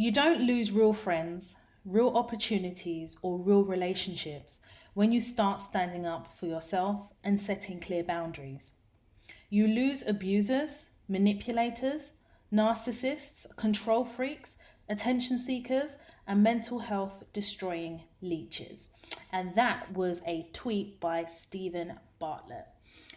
You don't lose real friends, real opportunities, or real relationships when you start standing up for yourself and setting clear boundaries. You lose abusers, manipulators, narcissists, control freaks, attention seekers, and mental health destroying leeches. And that was a tweet by Stephen Bartlett.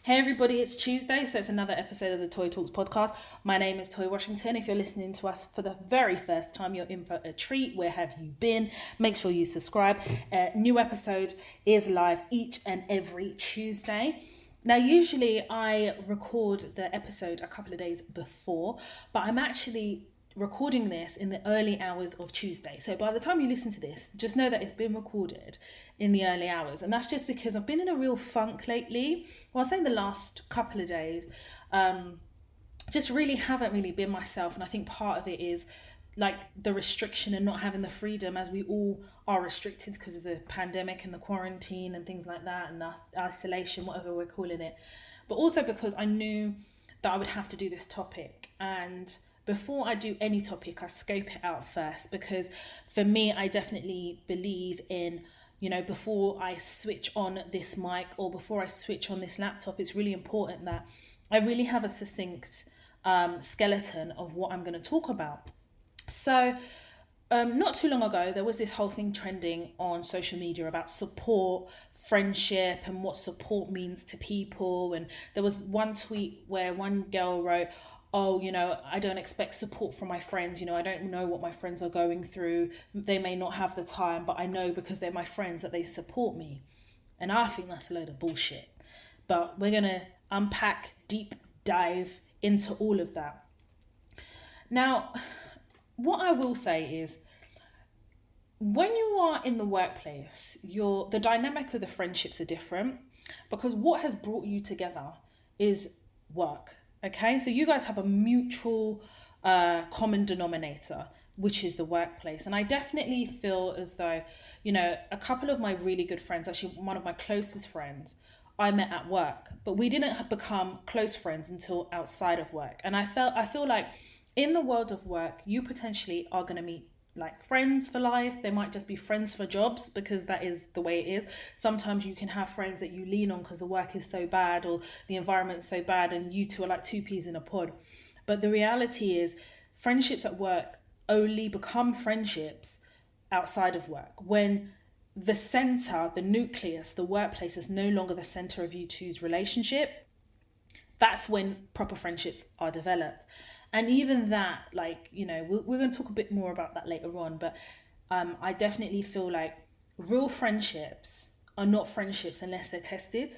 Hey everybody, it's Tuesday, so it's another episode of the Toy Talks podcast. My name is Toy Washington. If you're listening to us for the very first time, you're in for a treat. Where have you been? Make sure you subscribe. A new episode is live each and every Tuesday. Now, usually I record the episode a couple of days before, but I'm actually recording this in the early hours of Tuesday. So by the time you listen to this, just know that it's been recorded in the early hours. And that's just because I've been in a real funk lately. Well, I'll say the last couple of days, just really haven't really been myself. And I think part of it is like the restriction and not having the freedom, as we all are restricted because of the pandemic and the quarantine and things like that, and isolation, whatever we're calling it. But also because I knew that I would have to do this topic, and before I do any topic, I scope it out first, because for me, I definitely believe in, before I switch on this mic or before I switch on this laptop, it's really important that I really have a succinct skeleton of what I'm going to talk about. So not too long ago, there was this whole thing trending on social media about support, friendship, and what support means to people. And there was one tweet where one girl wrote, oh, I don't expect support from my friends. I don't know what my friends are going through. They may not have the time, but I know because they're my friends that they support me. And I think that's a load of bullshit. But we're going to unpack, deep dive into all of that. Now, what I will say is, when you are in the workplace, the dynamic of the friendships are different, because what has brought you together is work. Okay, so you guys have a mutual common denominator, which is the workplace. And I definitely feel as though, a couple of my really good friends, actually one of my closest friends, I met at work, but we didn't become close friends until outside of work. And I feel like in the world of work, you potentially are going to meet like friends for life. They might just be friends for jobs, because that is the way it is. Sometimes you can have friends that you lean on because the work is so bad or the environment's so bad and you two are like two peas in a pod. But the reality is, friendships at work only become friendships outside of work, when the center, the nucleus, the workplace is no longer the center of you two's relationship. That's when proper friendships are developed. And even that, we're going to talk a bit more about that later on, but I definitely feel like real friendships are not friendships unless they're tested.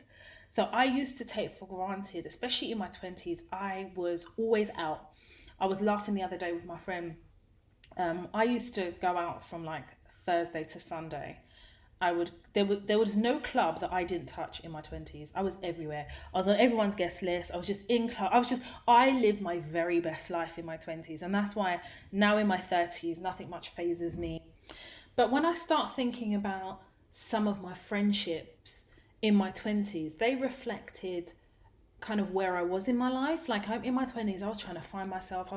So I used to take for granted, especially in my 20s, I was always out. I was laughing the other day with my friend. I used to go out from like Thursday to Sunday. There was no club that I didn't touch in my 20s. I was everywhere. I was on everyone's guest list. I was just in club. I lived my very best life in my 20s. And that's why now in my 30s, nothing much phases me. But when I start thinking about some of my friendships in my 20s, they reflected kind of where I was in my life. Like, I'm in my 20s, I was trying to find myself. I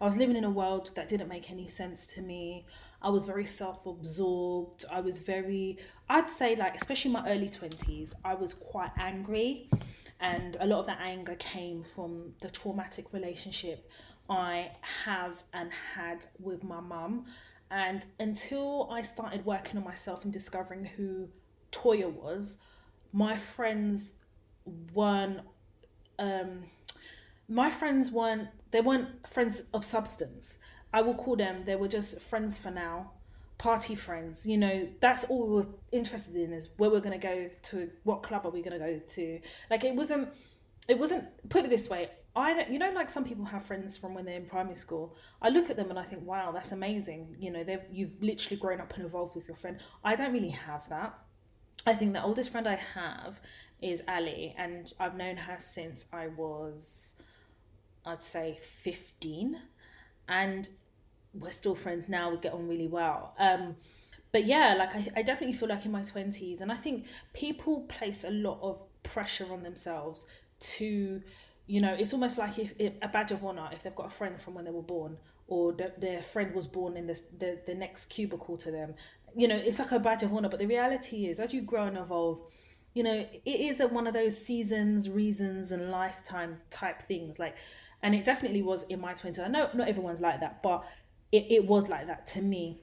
was living in a world that didn't make any sense to me. I was very self-absorbed. I'd say, like, especially in my early 20s, I was quite angry. And a lot of that anger came from the traumatic relationship I have and had with my mum. And until I started working on myself and discovering who Toya was, my friends weren't they weren't friends of substance. I will call them, they were just friends for now, party friends. That's all we were interested in, is where we're going to go to, what club are we going to go to. Like, it wasn't, put it this way, I don't, like some people have friends from when they're in primary school. I look at them and I think, wow, that's amazing. You've literally grown up and evolved with your friend. I don't really have that. I think the oldest friend I have is Ali, and I've known her since I was, I'd say, 15, and we're still friends now. We get on really well. But yeah, like I definitely feel like in my 20s, and I think people place a lot of pressure on themselves to, it's almost like if a badge of honor if they've got a friend from when they were born, or their friend was born in the next cubicle to them. It's like a badge of honor. But the reality is, as you grow and evolve, it is one of those seasons, reasons, and lifetime type things. And it definitely was in my 20s. I know not everyone's like that, but it was like that to me.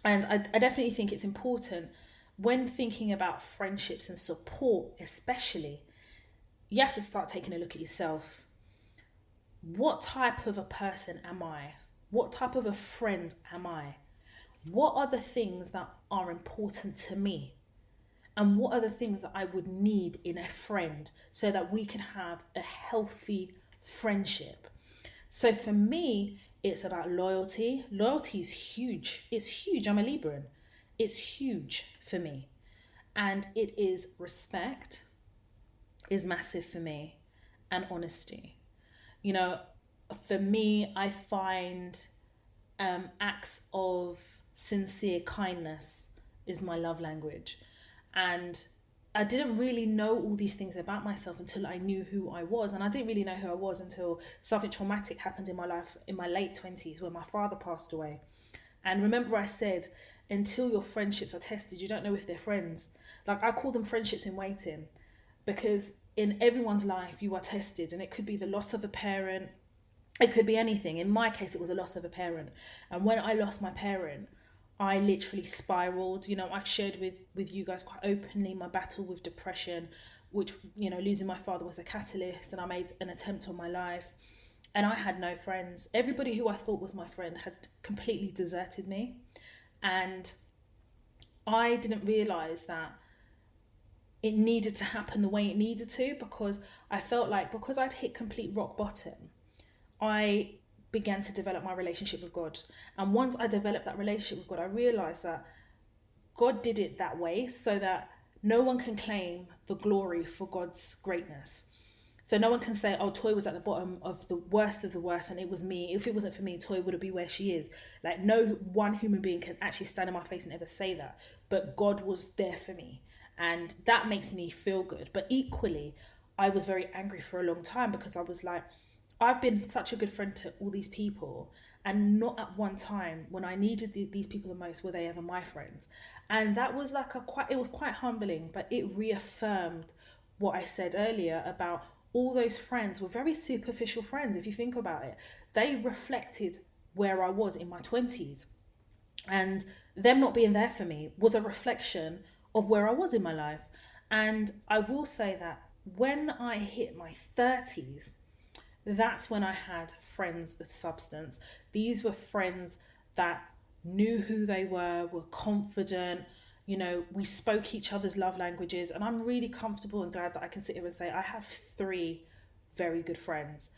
And I definitely think it's important when thinking about friendships and support, especially, you have to start taking a look at yourself. What type of a person am I? What type of a friend am I? What are the things that are important to me? And what are the things that I would need in a friend so that we can have a healthy friendship? So for me, it's about loyalty. Loyalty is huge. It's huge. I'm a Libran. It's huge for me. And it is respect is massive for me, and honesty. For me, I find acts of sincere kindness is my love language. And I didn't really know all these things about myself until I knew who I was. And I didn't really know who I was until something traumatic happened in my life in my late 20s when my father passed away. And remember I said, until your friendships are tested, you don't know if they're friends. I call them friendships in waiting, because in everyone's life you are tested, and it could be the loss of a parent. It could be anything. In my case, it was a loss of a parent. And when I lost my parent, I literally spiraled. I've shared with you guys quite openly my battle with depression, which, losing my father was a catalyst, and I made an attempt on my life. And I had no friends. Everybody who I thought was my friend had completely deserted me. And I didn't realise that it needed to happen the way it needed to, because I felt like, because I'd hit complete rock bottom, I began to develop my relationship with God. And once I developed that relationship with God, I realized that God did it that way so that no one can claim the glory for God's greatness. So no one can say, oh, Toy was at the bottom of the worst, and it was me. If it wasn't for me, Toy would be where she is. No one human being can actually stand in my face and ever say that. But God was there for me. And that makes me feel good. But equally, I was very angry for a long time, because I was like, I've been such a good friend to all these people, and not at one time when I needed these people the most were they ever my friends. And that was it was quite humbling, but it reaffirmed what I said earlier about all those friends were very superficial friends. If you think about it, they reflected where I was in my 20s, and them not being there for me was a reflection of where I was in my life. And I will say that when I hit my 30s, that's when I had friends of substance. These were friends that knew who they were confident. We spoke each other's love languages, and I'm really comfortable and glad that I can sit here and say I have 3 very good friends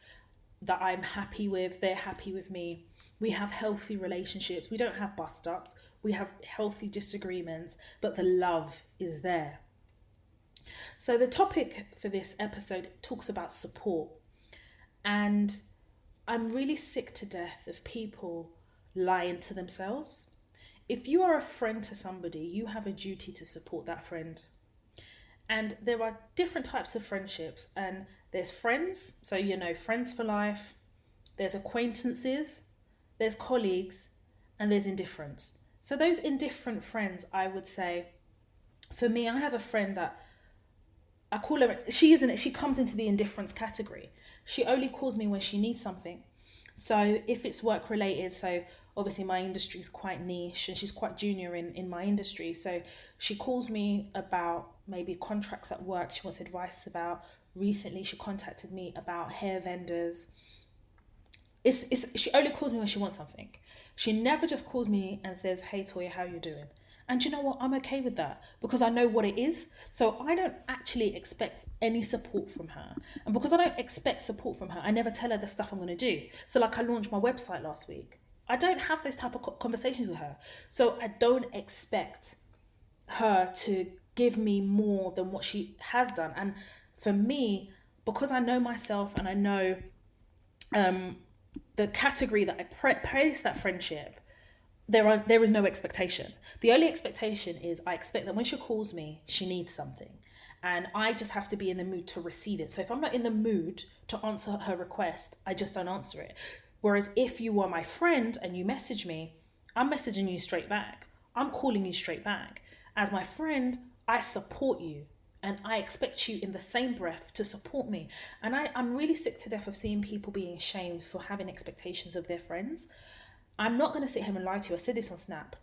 that I'm happy with. They're happy with me. We have healthy relationships. We don't have bust ups. We have healthy disagreements, but the love is there. So the topic for this episode talks about support. And I'm really sick to death of people lying to themselves. If you are a friend to somebody, you have a duty to support that friend. And there are different types of friendships. And there's friends, so friends for life. There's acquaintances, there's colleagues, and there's indifferents. So those indifferent friends, I would say, for me, I have a friend that I call her, she comes into the indifference category. She only calls me when she needs something. So if it's work related, so obviously my industry is quite niche and she's quite junior in my industry. So she calls me about maybe contracts at work she wants advice about. Recently, she contacted me about hair vendors. She only calls me when she wants something. She never just calls me and says, hey Toya, how you doing? And you know what? I'm okay with that because I know what it is. So I don't actually expect any support from her. And because I don't expect support from her, I never tell her the stuff I'm going to do. So I launched my website last week. I don't have those type of conversations with her. So I don't expect her to give me more than what she has done. And for me, because I know myself and I know the category that I place that friendship, there is no expectation. The only expectation is I expect that when she calls me, she needs something. And I just have to be in the mood to receive it. So if I'm not in the mood to answer her request, I just don't answer it. Whereas if you are my friend and you message me, I'm messaging you straight back. I'm calling you straight back. As my friend, I support you and I expect you in the same breath to support me. And I'm really sick to death of seeing people being ashamed for having expectations of their friends. I'm not going to sit here and lie to you. I said this on Snap.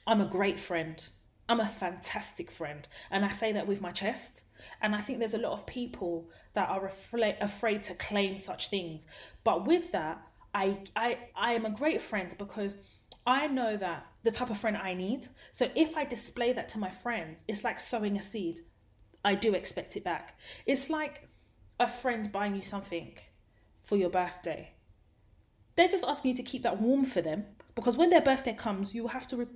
I'm a great friend. I'm a fantastic friend. And I say that with my chest. And I think there's a lot of people that are afraid to claim such things. But with that, I am a great friend because I know that the type of friend I need. So if I display that to my friends, it's like sowing a seed. I do expect it back. It's like a friend buying you something for your birthday. They're just asking you to keep that warm for them, because when their birthday comes, you have to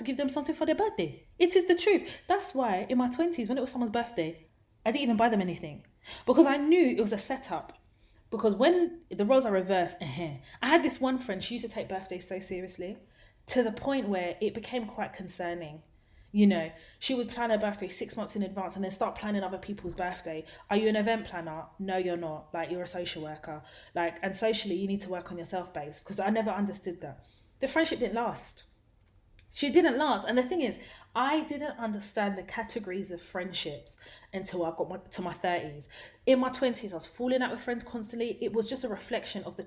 give them something for their birthday. It is the truth. That's why in my 20s, when it was someone's birthday, I didn't even buy them anything, because I knew it was a setup. Because when the roles are reversed, I had this one friend, she used to take birthdays so seriously to the point where it became quite concerning. You know, she would plan her birthday 6 months in advance and then start planning other people's birthday. Are you an event planner? No, you're not. Like, you're a social worker. Like, and socially, you need to work on yourself, babes. Because I never understood that. The friendship didn't last. She didn't last. And the thing is, I didn't understand the categories of friendships until I got to my 30s. In my 20s, I was falling out with friends constantly. It was just a reflection of the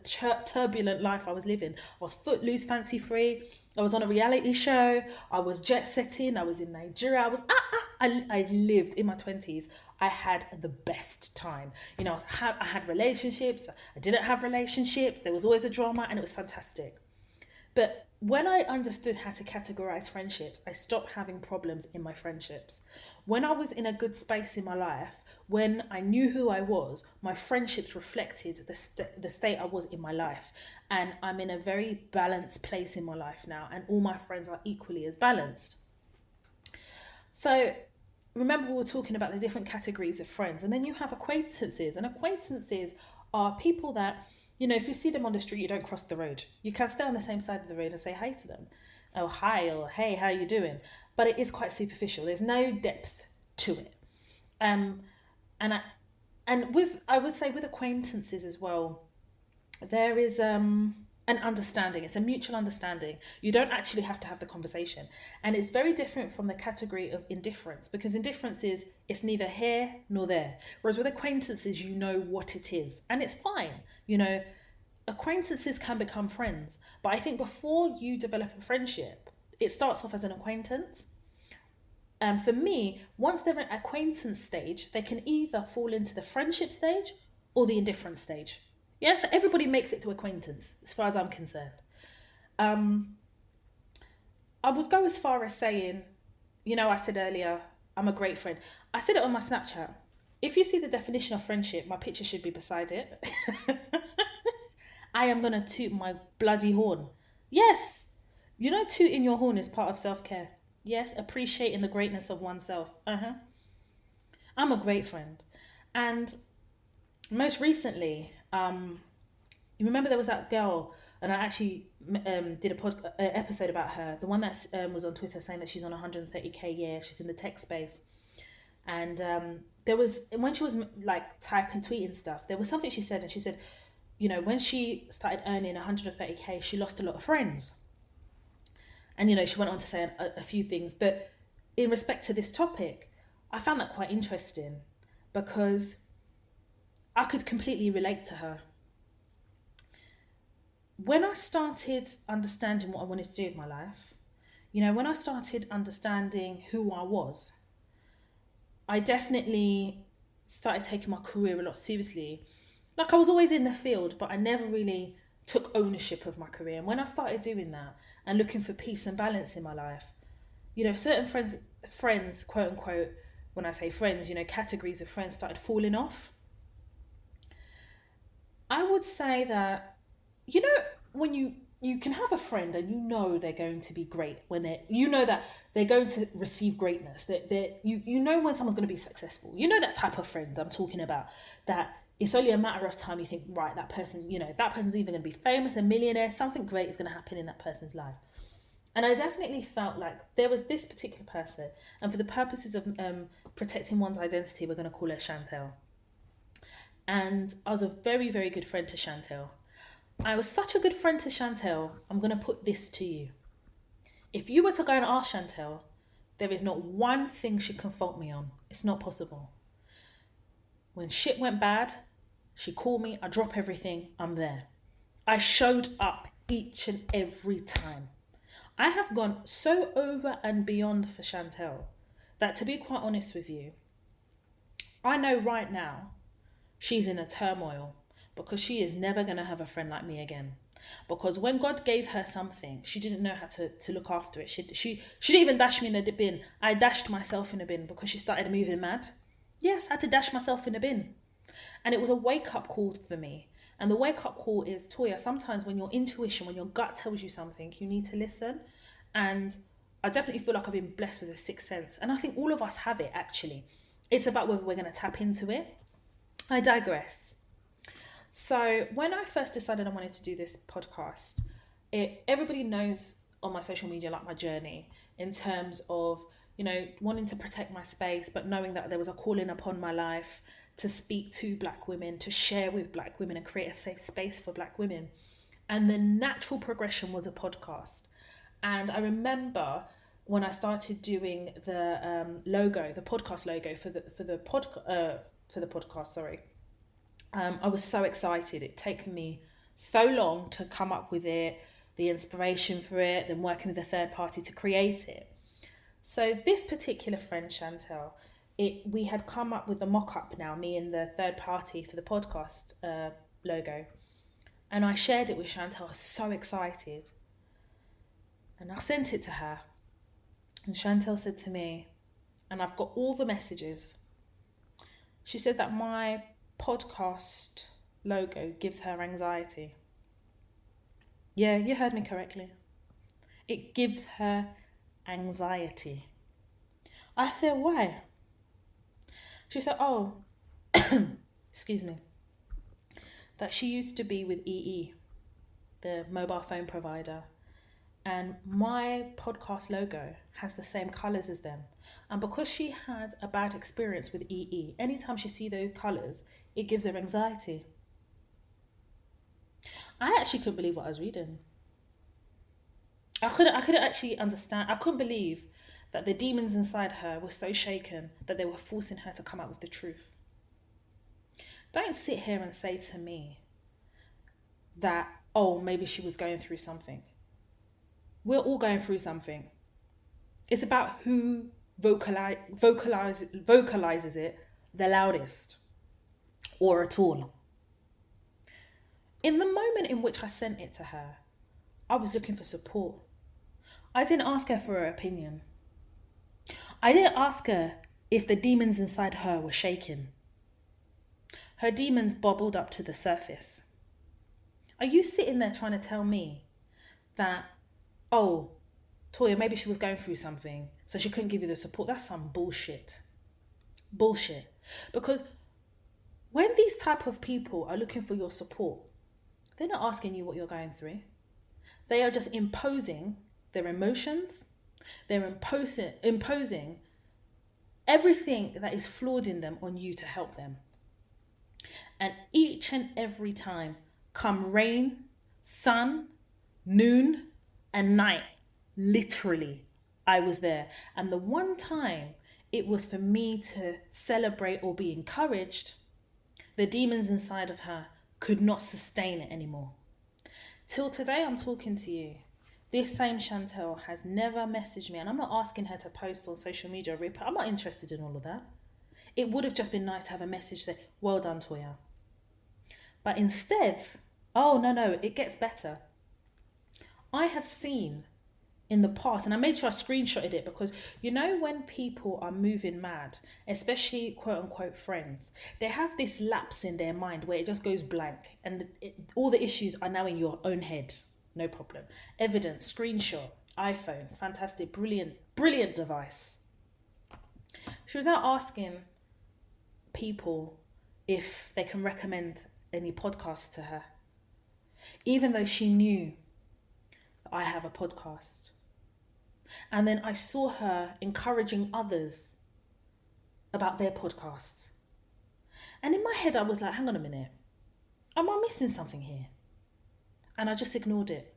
turbulent life I was living. I was footloose, fancy free. I was on a reality show. I was jet setting. I was in Nigeria. I lived in my 20s. I had the best time. You know, I had relationships. I didn't have relationships. There was always a drama and it was fantastic. But when I understood how to categorize friendships, I stopped having problems in my friendships. When I was in a good space in my life, when I knew who I was, my friendships reflected the state I was in my life. And I'm in a very balanced place in my life now, and all my friends are equally as balanced. So remember, we were talking about the different categories of friends, and then you have acquaintances, and acquaintances are people that, you know, if you see them on the street, you don't cross the road. You can stay on the same side of the road and say hi to them. Oh, hi, or hey, how are you doing? But it is quite superficial. There's no depth to it. I would say with acquaintances as well, there is an understanding. It's a mutual understanding. You don't actually have to have the conversation. And it's very different from the category of indifference, because indifference is, it's neither here nor there. Whereas with acquaintances, you know what it is. And it's fine. You know, acquaintances can become friends. But I think before you develop a friendship, it starts off as an acquaintance. And for me, once they're at acquaintance stage, they can either fall into the friendship stage or the indifference stage. Yeah, so everybody makes it to acquaintance, as far as I'm concerned. I would go as far as saying, you know, I said earlier, I'm a great friend. I said it on my Snapchat. If you see the definition of friendship, my picture should be beside it. I am going to toot my bloody horn. Yes, you know, tooting your horn is part of self-care. Yes, appreciating the greatness of oneself. I'm a great friend. And most recently, you remember there was that girl, and I actually did a episode about her, the one that was on Twitter saying that she's on 130k a year, she's in the tech space. And there was, when she was like typing, tweeting stuff, there was something she said, and she said, you know, when she started earning 130k, she lost a lot of friends. And, you know, she went on to say a few things. But in respect to this topic, I found that quite interesting, because I could completely relate to her. When I started understanding what I wanted to do with my life, you know, when I started understanding who I was, I definitely started taking my career a lot seriously. Like, I was always in the field, but I never really took ownership of my career. And when I started doing that and looking for peace and balance in my life, you know, certain friends, quote unquote, when I say friends, you know, categories of friends started falling off. I would say that, you know, when you can have a friend and you know they're going to be great, when you know that they're going to receive greatness, that you know when someone's going to be successful. You know that type of friend I'm talking about, that it's only a matter of time. You think, right, that person, you know, that person's either going to be famous, a millionaire, something great is going to happen in that person's life. And I definitely felt like there was this particular person, and for the purposes of protecting one's identity, we're going to call her Chantel. And I was a very, very good friend to Chantel. I was such a good friend to Chantel, I'm going to put this to you. If you were to go and ask Chantel, there is not one thing she can fault me on. It's not possible. When shit went bad, she called me, I drop everything, I'm there. I showed up each and every time. I have gone so over and beyond for Chantel that, to be quite honest with you, I know right now she's in a turmoil because she is never going to have a friend like me again. Because when God gave her something, she didn't know how to look after it. She didn't even dash me in the bin. I dashed myself in a bin because she started moving mad. Yes, I had to dash myself in a bin. And it was a wake-up call for me. And the wake-up call is, Toya, sometimes when your intuition, when your gut tells you something, you need to listen. And I definitely feel like I've been blessed with a sixth sense. And I think all of us have it, actually. It's about whether we're going to tap into it. I digress. So when I first decided I wanted to do this podcast, everybody knows on my social media, like my journey in terms of, wanting to protect my space, but knowing that there was a calling upon my life to speak to Black women, to share with Black women and create a safe space for Black women. And the natural progression was a podcast. And I remember when I started doing the logo, the podcast logo for the podcast, sorry. I was so excited. It'd taken me so long to come up with it, the inspiration for it, then working with a third party to create it. So this particular friend, Chantel, we had come up with the mock-up now, me and the third party for the podcast logo. And I shared it with Chantel. I was so excited. And I sent it to her. And Chantel said to me, and I've got all the messages, she said that my podcast logo gives her anxiety. Yeah, you heard me correctly. It gives her anxiety. I said, why? She said, excuse me, that she used to be with EE, the mobile phone provider, and my podcast logo has the same colours as them. And because she had a bad experience with EE, anytime she sees those colours, it gives her anxiety. I actually couldn't believe what I was reading. I couldn't actually understand. I couldn't believe that the demons inside her were so shaken that they were forcing her to come out with the truth. Don't sit here and say to me that, maybe she was going through something. We're all going through something. It's about who vocalizes it the loudest or at all. In the moment in which I sent it to her, I was looking for support. I didn't ask her for her opinion. I didn't ask her if the demons inside her were shaking. Her demons bubbled up to the surface. Are you sitting there trying to tell me that, Toya, maybe she was going through something, so she couldn't give you the support? That's some bullshit. Bullshit. Because when these type of people are looking for your support, they're not asking you what you're going through. They are just imposing their emotions. They're imposing everything that is flawed in them on you to help them. And each and every time, come rain, sun, noon, and night, literally, I was there. And the one time it was for me to celebrate or be encouraged, the demons inside of her could not sustain it anymore. Till today I'm talking to you, this same Chantel has never messaged me, and I'm not asking her to post on social media. I'm not interested in all of that. It would have just been nice to have a message say, well done, Toya. But instead, no, it gets better. I have seen in the past, and I made sure I screenshotted it, because when people are moving mad, especially quote unquote friends, they have this lapse in their mind where it just goes blank, and all the issues are now in your own head. No problem. Evidence, screenshot, iPhone, fantastic, brilliant device. She was now asking people if they can recommend any podcasts to her, even though she knew that I have a podcast. And then I saw her encouraging others about their podcasts. And in my head, I was like, hang on a minute. Am I missing something here? And I just ignored it.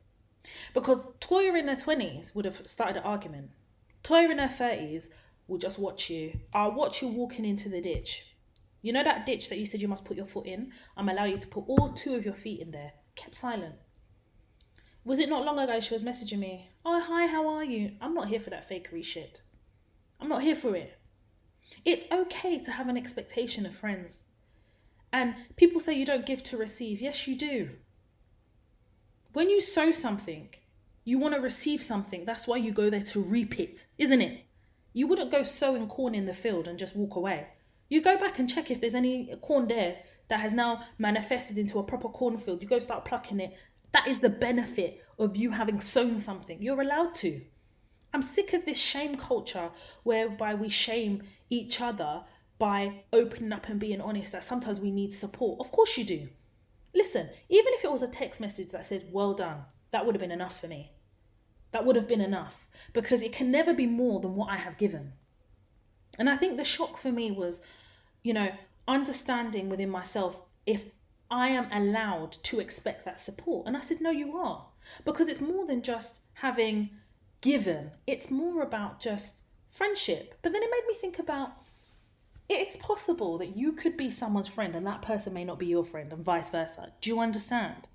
Because Toya in her 20s would have started an argument. Toya in her 30s will just watch you. I'll watch you walking into the ditch. You know that ditch that you said you must put your foot in? I'm allowing you to put all 2 of your feet in there. Kept silent. Was it not long ago she was messaging me? Oh, hi, how are you? I'm not here for that fakery shit. I'm not here for it. It's okay to have an expectation of friends. And people say you don't give to receive. Yes, you do. When you sow something, you want to receive something. That's why you go there to reap it, isn't it? You wouldn't go sowing corn in the field and just walk away. You go back and check if there's any corn there that has now manifested into a proper cornfield. You go start plucking it. That is the benefit of you having sown something. You're allowed to. I'm sick of this shame culture whereby we shame each other by opening up and being honest that sometimes we need support. Of course you do. Listen, even if it was a text message that said, well done, that would have been enough for me. That would have been enough because it can never be more than what I have given. And I think the shock for me was, understanding within myself if I am allowed to expect that support. And I said, no, you are. Because it's more than just having given. It's more about just friendship. But then it made me think about, it's possible that you could be someone's friend and that person may not be your friend and vice versa. Do you understand?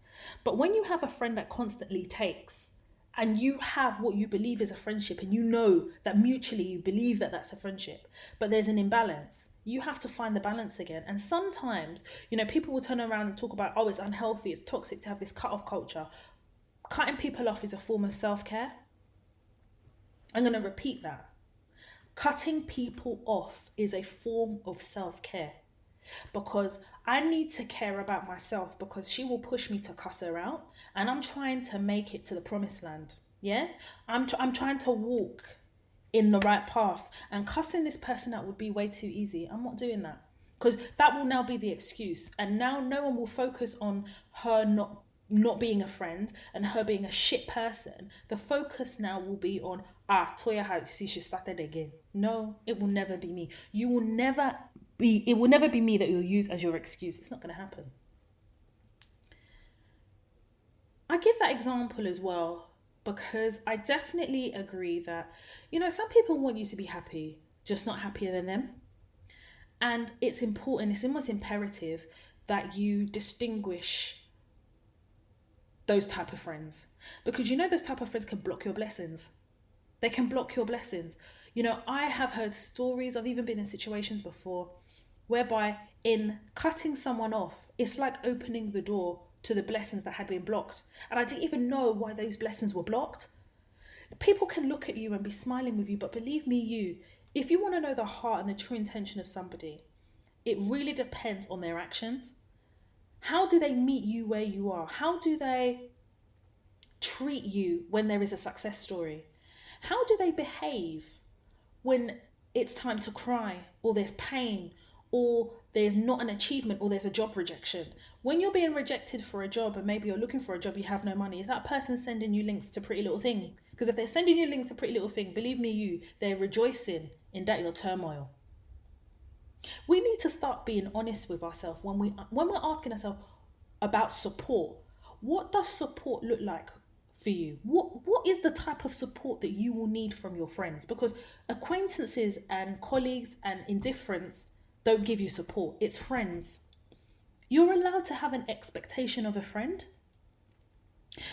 But when you have a friend that constantly takes and you have what you believe is a friendship and you know that mutually you believe that that's a friendship, but there's an imbalance, you have to find the balance again. And sometimes, people will turn around and talk about, oh, it's unhealthy, it's toxic to have this cut-off culture. Cutting people off is a form of self-care. I'm going to repeat that. Cutting people off is a form of self-care because I need to care about myself because she will push me to cuss her out and I'm trying to make it to the promised land. Yeah, I'm trying to walk in the right path and cussing this person out would be way too easy. I'm not doing that because that will now be the excuse and now no one will focus on her not being a friend and her being a shit person. The focus now will be on Toya has she started again. No, it will never be me. It will never be me that you'll use as your excuse. It's not going to happen. I give that example as well because I definitely agree that, some people want you to be happy, just not happier than them. And it's important, it's almost imperative that you distinguish those type of friends because those type of friends can block your blessings. They can block your blessings. I have heard stories, I've even been in situations before whereby in cutting someone off, it's like opening the door to the blessings that had been blocked. And I didn't even know why those blessings were blocked. People can look at you and be smiling with you, but believe me, if you want to know the heart and the true intention of somebody, it really depends on their actions. How do they meet you where you are? How do they treat you when there is a success story? How do they behave when it's time to cry or there's pain or there's not an achievement or there's a job rejection? When you're being rejected for a job and maybe you're looking for a job, you have no money, is that person sending you links to Pretty Little Thing? Because if they're sending you links to Pretty Little Thing, believe me, they're rejoicing in that your turmoil. We need to start being honest with ourselves when we're asking ourselves about support. What does support look like for you? What is the type of support that you will need from your friends? Because acquaintances and colleagues and indifference don't give you support. It's friends. You're allowed to have an expectation of a friend.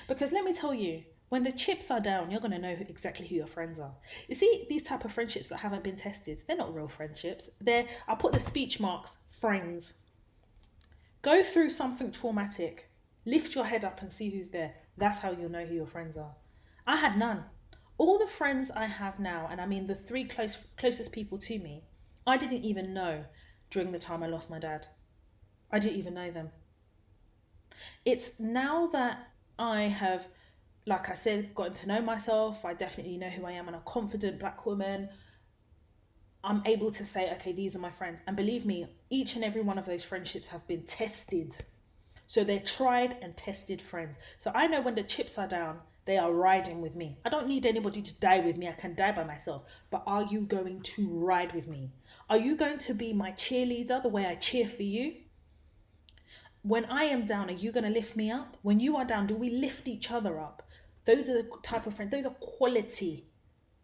Because let me tell you, when the chips are down, you're going to know exactly who your friends are. You see, these type of friendships that haven't been tested, they're not real friendships. I'll put the speech marks, friends. Go through something traumatic. Lift your head up and see who's there. That's how you'll know who your friends are. I had none. All the friends I have now, and I mean the 3 closest people to me, I didn't even know during the time I lost my dad. I didn't even know them. It's now that I have, like I said, gotten to know myself, I definitely know who I am and a confident black woman, I'm able to say, okay, these are my friends. And believe me, each and every one of those friendships have been tested. So they're tried and tested friends. So I know when the chips are down, they are riding with me. I don't need anybody to die with me. I can die by myself. But are you going to ride with me? Are you going to be my cheerleader the way I cheer for you? When I am down, are you going to lift me up? When you are down, do we lift each other up? Those are the type of friends. Those are quality.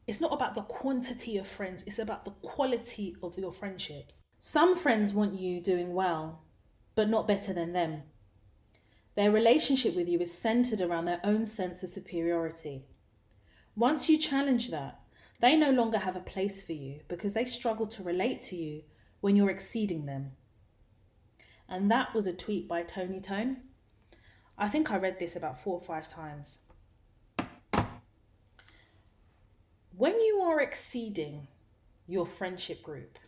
It's not about the quantity of friends. It's about the quality of your friendships. Some friends want you doing well, but not better than them. Their relationship with you is centered around their own sense of superiority. Once you challenge that, they no longer have a place for you because they struggle to relate to you when you're exceeding them. And that was a tweet by Tony Tone. I think I read this about 4 or 5 times. When you are exceeding your friendship group,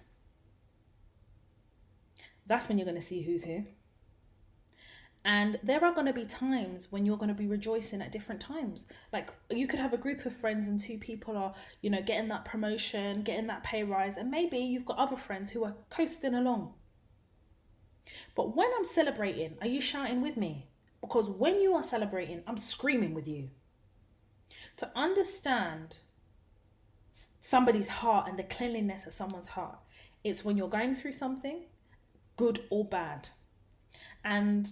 that's when you're going to see who's here. And there are going to be times when you're going to be rejoicing at different times. Like, you could have a group of friends and 2 people are, getting that promotion, getting that pay rise. And maybe you've got other friends who are coasting along. But when I'm celebrating, are you shouting with me? Because when you are celebrating, I'm screaming with you. To understand somebody's heart and the cleanliness of someone's heart, it's when you're going through something, good or bad. And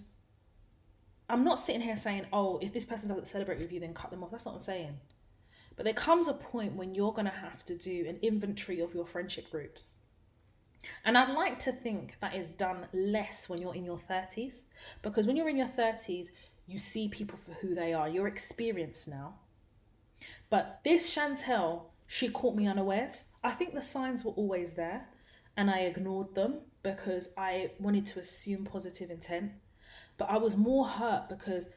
I'm not sitting here saying, oh, if this person doesn't celebrate with you, then cut them off. That's not what I'm saying. But there comes a point when you're going to have to do an inventory of your friendship groups. And I'd like to think that is done less when you're in your 30s. Because when you're in your 30s, you see people for who they are. You're experienced now. But this Chantel, she caught me unawares. I think the signs were always there. And I ignored them because I wanted to assume positive intent. But I was more hurt because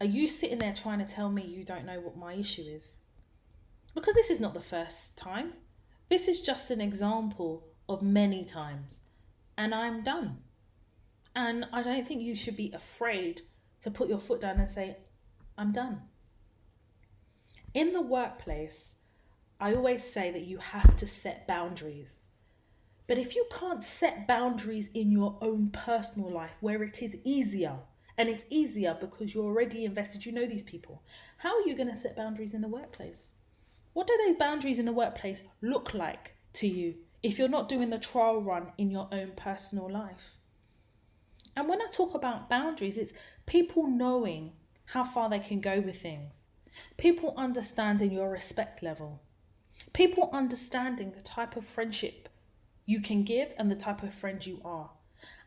are you sitting there trying to tell me you don't know what my issue is? Because this is not the first time. This is just an example of many times. And I'm done. And I don't think you should be afraid to put your foot down and say, I'm done. In the workplace, I always say that you have to set boundaries. But if you can't set boundaries in your own personal life where it is easier, and it's easier because you're already invested, you know these people, how are you going to set boundaries in the workplace? What do those boundaries in the workplace look like to you if you're not doing the trial run in your own personal life? And when I talk about boundaries, it's people knowing how far they can go with things. People understanding your respect level. People understanding the type of friendship you can give and the type of friend you are.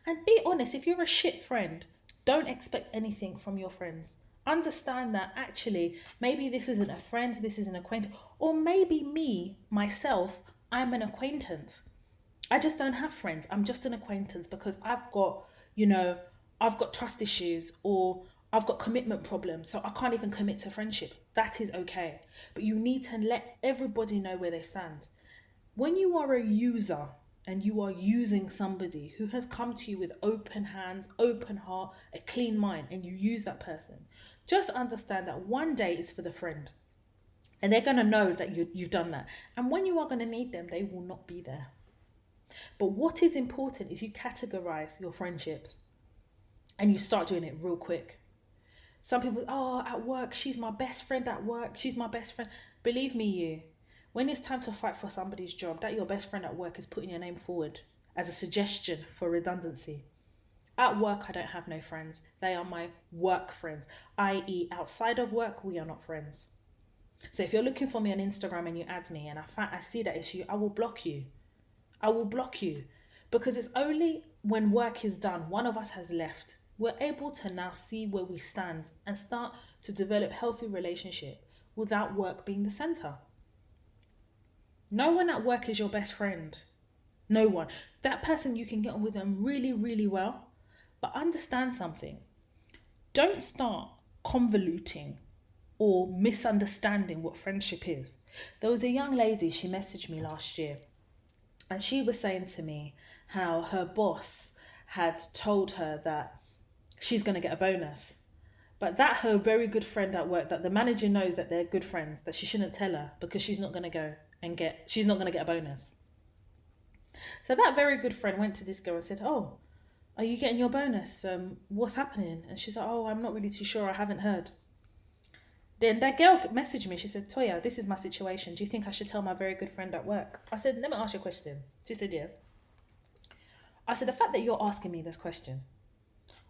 And be honest, if you're a shit friend, don't expect anything from your friends. Understand that actually, maybe this isn't a friend, this is an acquaintance, or maybe me, myself, I'm an acquaintance. I just don't have friends. I'm just an acquaintance because I've got trust issues or I've got commitment problems, so I can't even commit to friendship. That is okay. But you need to let everybody know where they stand. When you are a user, and you are using somebody who has come to you with open hands, open heart, a clean mind, and you use that person, just understand that one day is for the friend. And they're going to know that you've done that. And when you are going to need them, they will not be there. But what is important is you categorize your friendships and you start doing it real quick. Some people, at work, she's my best friend at work. She's my best friend. Believe me, when it's time to fight for somebody's job, that your best friend at work is putting your name forward as a suggestion for redundancy. At work, I don't have no friends. They are my work friends, i.e. outside of work, we are not friends. So if you're looking for me on Instagram and you add me and I see that issue, I will block you. I will block you because it's only when work is done, one of us has left, we're able to now see where we stand and start to develop healthy relationship without work being the center. No one at work is your best friend. No one. That person, you can get on with them really, really well. But understand something. Don't start convoluting or misunderstanding what friendship is. There was a young lady, she messaged me last year. And she was saying to me how her boss had told her that she's going to get a bonus. But that her very good friend at work, that the manager knows that they're good friends, that she shouldn't tell her because she's not going to go. She's not going to get a bonus. So that very good friend went to this girl and said, oh, are you getting your bonus? What's happening? And she's like, oh, I'm not really too sure. I haven't heard. Then that girl messaged me. She said, Toya, this is my situation. Do you think I should tell my very good friend at work? I said, let me ask you a question. She said, yeah. I said, the fact that you're asking me this question,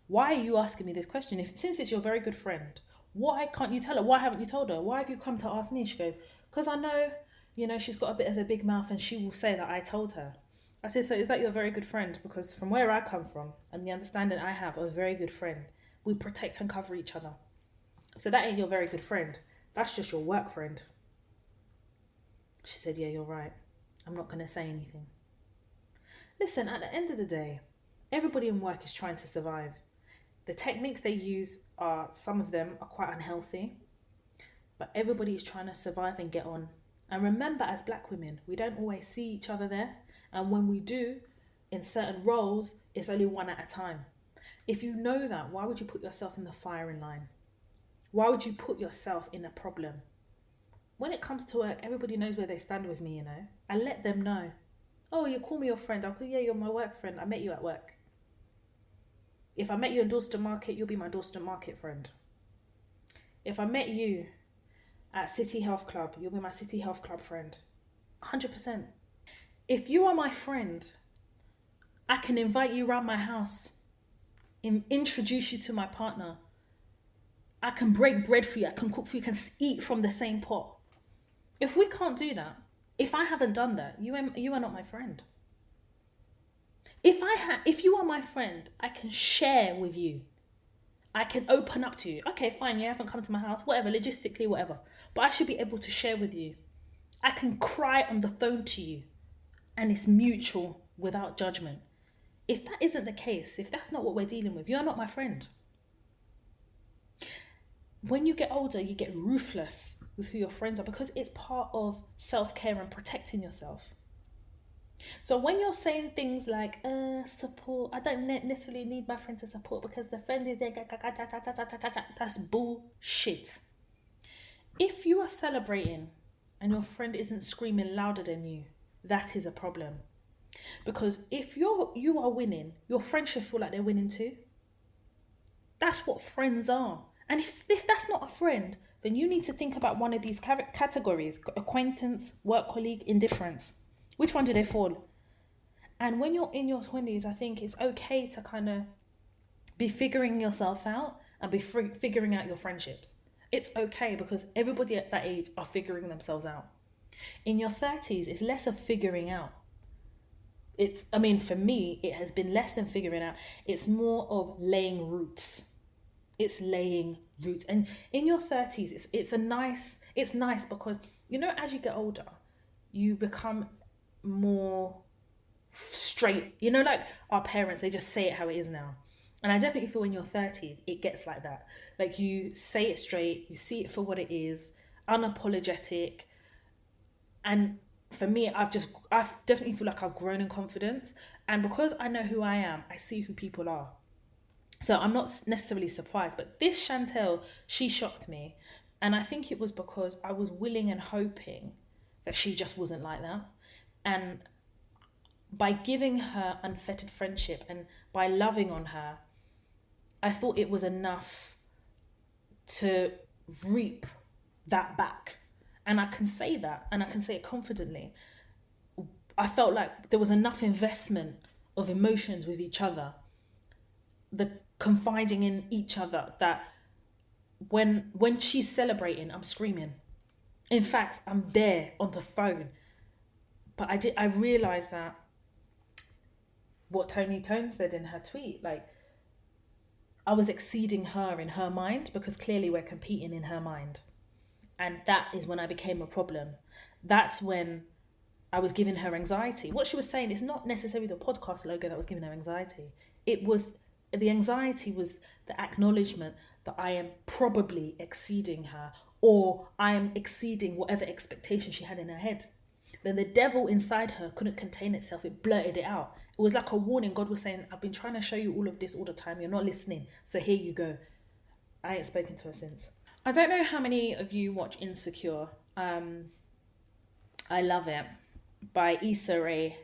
why are you asking me this question? Since it's your very good friend, why can't you tell her? Why haven't you told her? Why have you come to ask me? She goes, because I know, she's got a bit of a big mouth and she will say that I told her. I said, so is that your very good friend? Because from where I come from and the understanding I have of a very good friend, we protect and cover each other. So that ain't your very good friend. That's just your work friend. She said, yeah, you're right. I'm not going to say anything. Listen, at the end of the day, everybody in work is trying to survive. The techniques they use some of them are quite unhealthy, but everybody is trying to survive and get on. And remember, as black women, we don't always see each other there. And when we do, in certain roles, it's only one at a time. If you know that, why would you put yourself in the firing line? Why would you put yourself in a problem? When it comes to work, everybody knows where they stand with me, I let them know. Oh, you call me your friend. I'll go, yeah, you're my work friend. I met you at work. If I met you in Dorset Market, you'll be my Dorset Market friend. If I met you at City Health Club, you'll be my City Health Club friend. 100%. If you are my friend, I can invite you around my house, introduce you to my partner. I can break bread for you. I can cook for you. You can eat from the same pot. If we can't do that, if I haven't done that, you are not my friend. If you are my friend, I can share with you. I can open up to you. Okay, fine, you haven't come to my house, whatever, logistically, whatever. But I should be able to share with you. I can cry on the phone to you. And it's mutual without judgment. If that isn't the case, if that's not what we're dealing with, you're not my friend. When you get older, you get ruthless with who your friends are because it's part of self-care and protecting yourself. So when you're saying things like, support, I don't necessarily need my friend to support because the friend is there, that's bullshit. If you are celebrating and your friend isn't screaming louder than you, that is a problem. Because if you are winning, your friends should feel like they're winning too. That's what friends are. And if that's not a friend, then you need to think about one of these categories: acquaintance, work colleague, indifference. Which one do they fall? And when you're in your 20s, I think it's okay to kind of be figuring yourself out and be figuring out your friendships. It's okay because everybody at that age are figuring themselves out. In your 30s, it's less of figuring out. For me, it has been less than figuring out. It's more of laying roots. It's laying roots. And in your 30s, it's nice because, as you get older, you become more straight. Like our parents, they just say it how it is now. And I definitely feel in your 30s, it gets like that. Like you say it straight, you see it for what it is, unapologetic. And for me, I definitely feel like I've grown in confidence. And because I know who I am, I see who people are. So I'm not necessarily surprised, but this Chantel, she shocked me. And I think it was because I was willing and hoping that she just wasn't like that. And by giving her unfettered friendship and by loving on her, I thought it was enough to reap that back. And I can say that, and I can say it confidently. I felt like there was enough investment of emotions with each other, the confiding in each other, that when she's celebrating, I'm screaming. In fact, I'm there on the phone. But I realised that what Tony Tone said in her tweet, like, I was exceeding her in her mind because clearly we're competing in her mind. And that is when I became a problem. That's when I was giving her anxiety. What she was saying is not necessarily the podcast logo that was giving her anxiety. The anxiety was the acknowledgement that I am probably exceeding her, or I am exceeding whatever expectation she had in her head. Then the devil inside her couldn't contain itself. It blurted it out. It was like a warning. God was saying, I've been trying to show you all of this all the time. You're not listening. So here you go. I ain't spoken to her since. I don't know how many of you watch Insecure. I love it. By Issa Rae.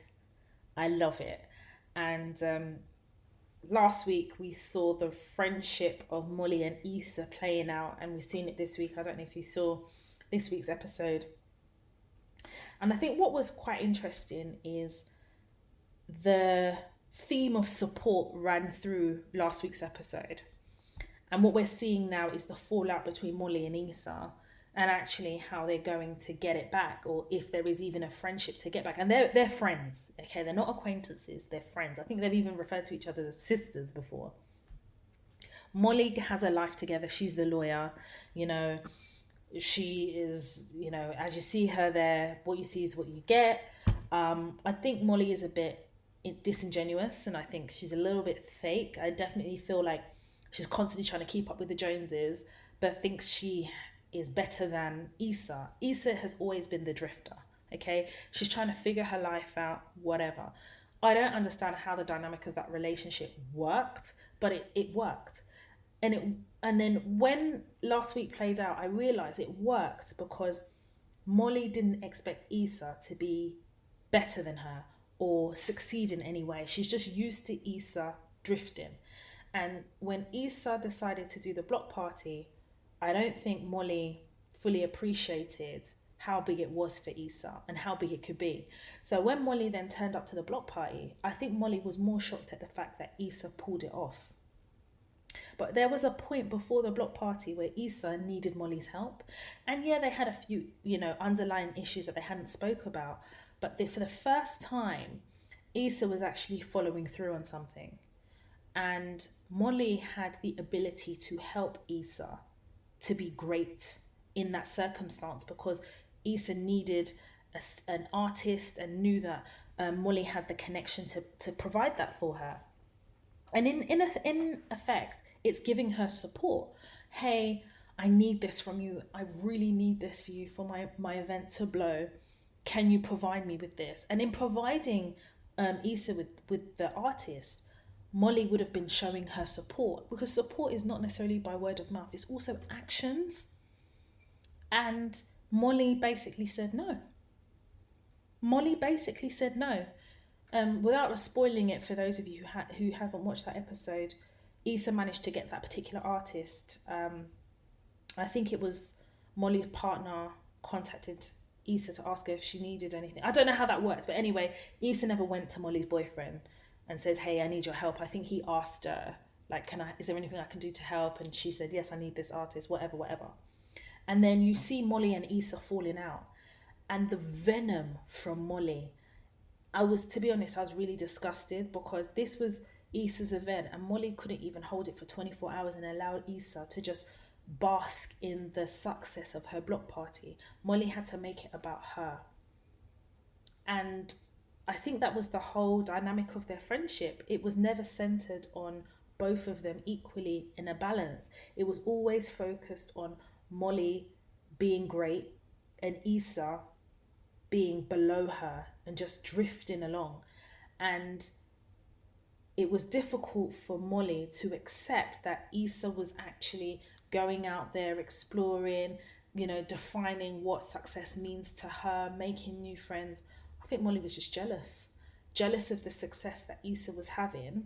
I love it. And last week we saw the friendship of Molly and Issa playing out, and we've seen it this week. I don't know if you saw this week's episode. And I think what was quite interesting is the theme of support ran through last week's episode. And what we're seeing now is the fallout between Molly and Issa, and actually how they're going to get it back, or if there is even a friendship to get back. And they're friends, okay? They're not acquaintances, they're friends. I think they've even referred to each other as sisters before. Molly has a life together. She's the lawyer, you know. She is, you know, as you see her there, what you see is what you get. I think Molly is a bit disingenuous, and I think she's a little bit fake. I definitely feel like she's constantly trying to keep up with the Joneses, but thinks she is better than Issa. Issa has always been the drifter, okay? She's trying to figure her life out, whatever. I don't understand how the dynamic of that relationship worked, but it worked. And then when last week played out, I realised it worked because Molly didn't expect Issa to be better than her or succeed in any way. She's just used to Issa drifting. And when Issa decided to do the block party, I don't think Molly fully appreciated how big it was for Issa and how big it could be. So when Molly then turned up to the block party, I think Molly was more shocked at the fact that Issa pulled it off. But there was a point before the block party where Issa needed Molly's help. And yeah, they had a few, you know, underlying issues that they hadn't spoke about. But for the first time, Issa was actually following through on something. And Molly had the ability to help Issa to be great in that circumstance, because Issa needed an artist and knew that Molly had the connection to provide that for her. And in effect, it's giving her support. Hey, I need this from you. I really need this for you for my event to blow. Can you provide me with this? And in providing Issa with the artist, Molly would have been showing her support, because support is not necessarily by word of mouth. It's also actions. And Molly basically said no. Without spoiling it for those of you who haven't watched that episode, Issa managed to get that particular artist. I think it was Molly's partner contacted Issa to ask her if she needed anything. I don't know how that worked, but anyway, Issa never went to Molly's boyfriend and said, hey, I need your help. I think he asked her, like, is there anything I can do to help? And she said, yes, I need this artist, whatever. And then you see Molly and Issa falling out. And the venom from Molly, to be honest, I was really disgusted, because this was Issa's event and Molly couldn't even hold it for 24 hours and allow Issa to just bask in the success of her block party. Molly had to make it about her. And I think that was the whole dynamic of their friendship. It was never centered on both of them equally in a balance. It was always focused on Molly being great and Issa being below her and just drifting along. And it was difficult for Molly to accept that Issa was actually going out there, exploring, you know, defining what success means to her, making new friends. I think Molly was just jealous of the success that Issa was having,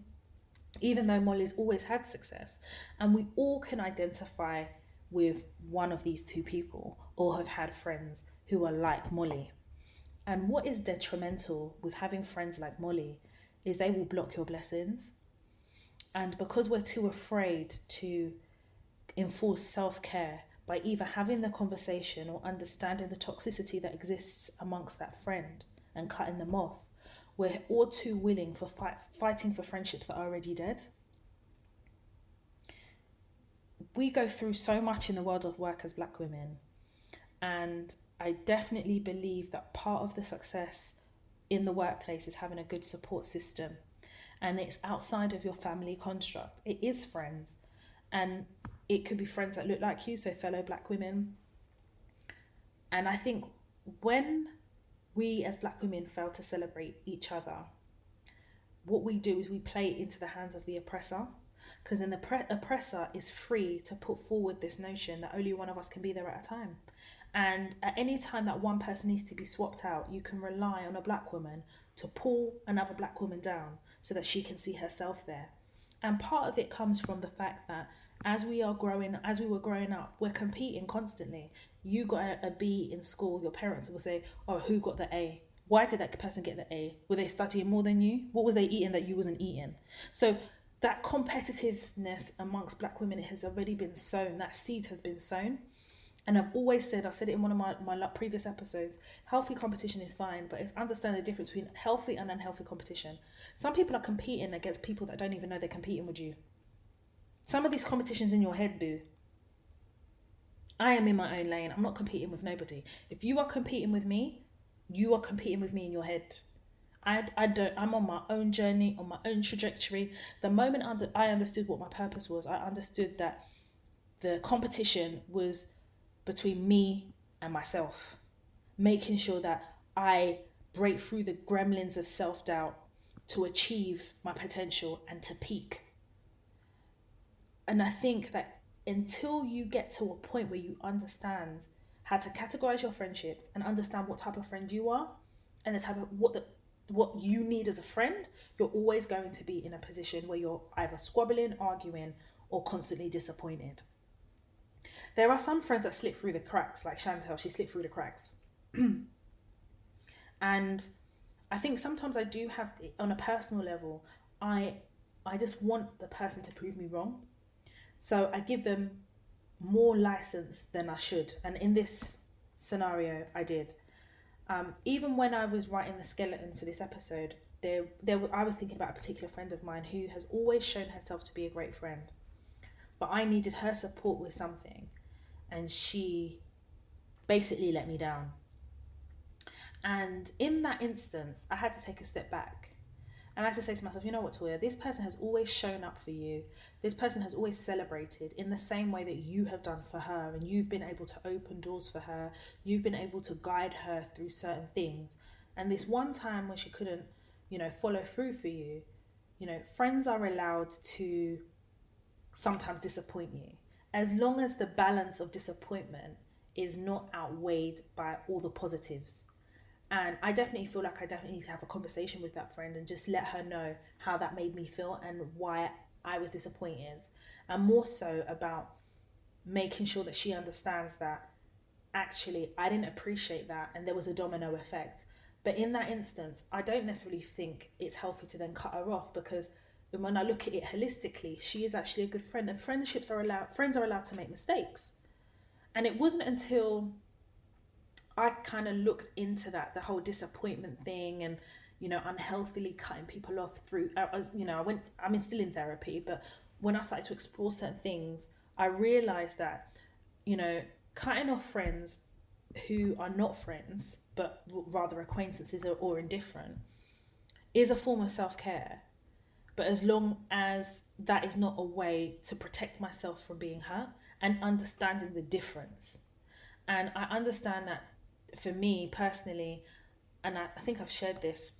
even though Molly's always had success. And we all can identify with one of these two people, or have had friends who are like Molly. And what is detrimental with having friends like Molly is they will block your blessings. And because we're too afraid to enforce self-care by either having the conversation or understanding the toxicity that exists amongst that friend and cutting them off, we're all too willing for fighting for friendships that are already dead. We go through so much in the world of work as Black women, and I definitely believe that part of the success in the workplace is having a good support system, and it's outside of your family construct. It is friends, and it could be friends that look like you, so fellow Black women. And I think when we as Black women fail to celebrate each other, what we do is we play it into the hands of the oppressor, because then the oppressor is free to put forward this notion that only one of us can be there at a time. And at any time that one person needs to be swapped out, you can rely on a Black woman to pull another Black woman down so that she can see herself there. And part of it comes from the fact that as we were growing up, we're competing constantly. You got a B in school, your parents will say, oh, who got the A? Why did that person get the A? Were they studying more than you? What was they eating that you wasn't eating? So that competitiveness amongst black women, it has already been sown. That seed has been sown. And I've said it in one of my previous episodes, healthy competition is fine, but it's understand the difference between healthy and unhealthy competition. Some people are competing against people that don't even know they're competing with you. Some of these competitions in your head, boo. I am in my own lane. I'm not competing with nobody. If you are competing with me, you are competing with me in your head. I'm on my own journey, on my own trajectory. The moment I understood what my purpose was, I understood that the competition was between me and myself, making sure that I break through the gremlins of self-doubt to achieve my potential and to peak. And I think that until you get to a point where you understand how to categorize your friendships and understand what type of friend you are and the type of what you need as a friend, you're always going to be in a position where you're either squabbling, arguing, or constantly disappointed. There are some friends that slip through the cracks, like Chantel, she slipped through the cracks. And I think sometimes I do have, on a personal level, I just want the person to prove me wrong. So I give them more license than I should. And in this scenario, I did. Even when I was writing the skeleton for this episode, I was thinking about a particular friend of mine who has always shown herself to be a great friend. But I needed her support with something. And she basically let me down. And in that instance, I had to take a step back. And I had to say to myself, you know what, Toya, this person has always shown up for you. This person has always celebrated in the same way that you have done for her. And you've been able to open doors for her. You've been able to guide her through certain things. And this one time when she couldn't, follow through for you, friends are allowed to sometimes disappoint you. As long as the balance of disappointment is not outweighed by all the positives. And I definitely feel like I definitely need to have a conversation with that friend and just let her know how that made me feel and why I was disappointed. And more so about making sure that she understands that actually I didn't appreciate that and there was a domino effect. But in that instance, I don't necessarily think it's healthy to then cut her off, because when I look at it holistically, she is actually a good friend, and friends are allowed to make mistakes. And it wasn't until I kind of looked into that, the whole disappointment thing and, unhealthily cutting people off through, I'm still in therapy, but when I started to explore certain things, I realized that, cutting off friends who are not friends, but rather acquaintances or indifferent, is a form of self-care. But as long as that is not a way to protect myself from being hurt, and understanding the difference. And I understand that for me personally, and I think I've shared this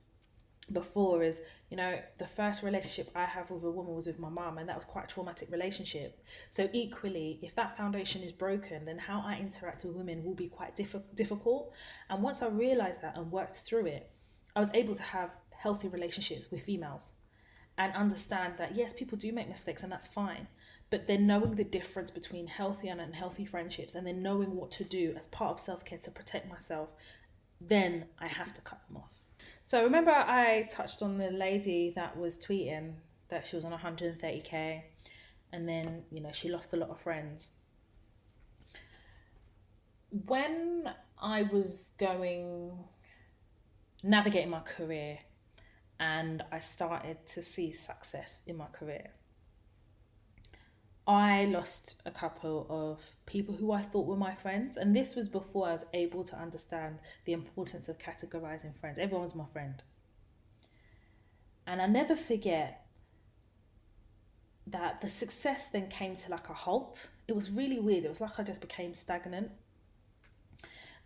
before, is, the first relationship I have with a woman was with my mum, and that was quite a traumatic relationship. So equally, if that foundation is broken, then how I interact with women will be quite difficult. And once I realised that and worked through it, I was able to have healthy relationships with females and understand that, yes, people do make mistakes and that's fine. But then knowing the difference between healthy and unhealthy friendships, and then knowing what to do as part of self-care to protect myself, then I have to cut them off. So remember I touched on the lady that was tweeting that she was on 130k and then, she lost a lot of friends. When I was navigating my career and I started to see success in my career, I lost a couple of people who I thought were my friends. And this was before I was able to understand the importance of categorizing friends. Everyone's my friend. And I never forget that the success then came to like a halt. It was really weird. It was like I just became stagnant.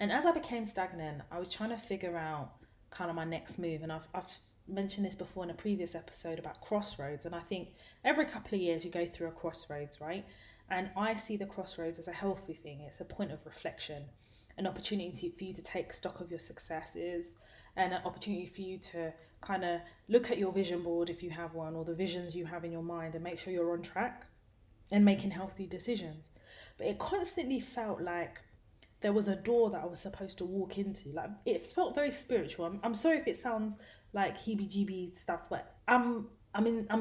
And as I became stagnant, I was trying to figure out kind of my next move. And I've mentioned this before in a previous episode about crossroads, and I think every couple of years you go through a crossroads, right? And I see the crossroads as a healthy thing. It's a point of reflection, an opportunity for you to take stock of your successes, and an opportunity for you to kind of look at your vision board if you have one, or the visions you have in your mind, and make sure you're on track and making healthy decisions. But it constantly felt like there was a door that I was supposed to walk into. Like, it felt very spiritual. I'm sorry if it sounds like heebie-jeebie stuff, but I'm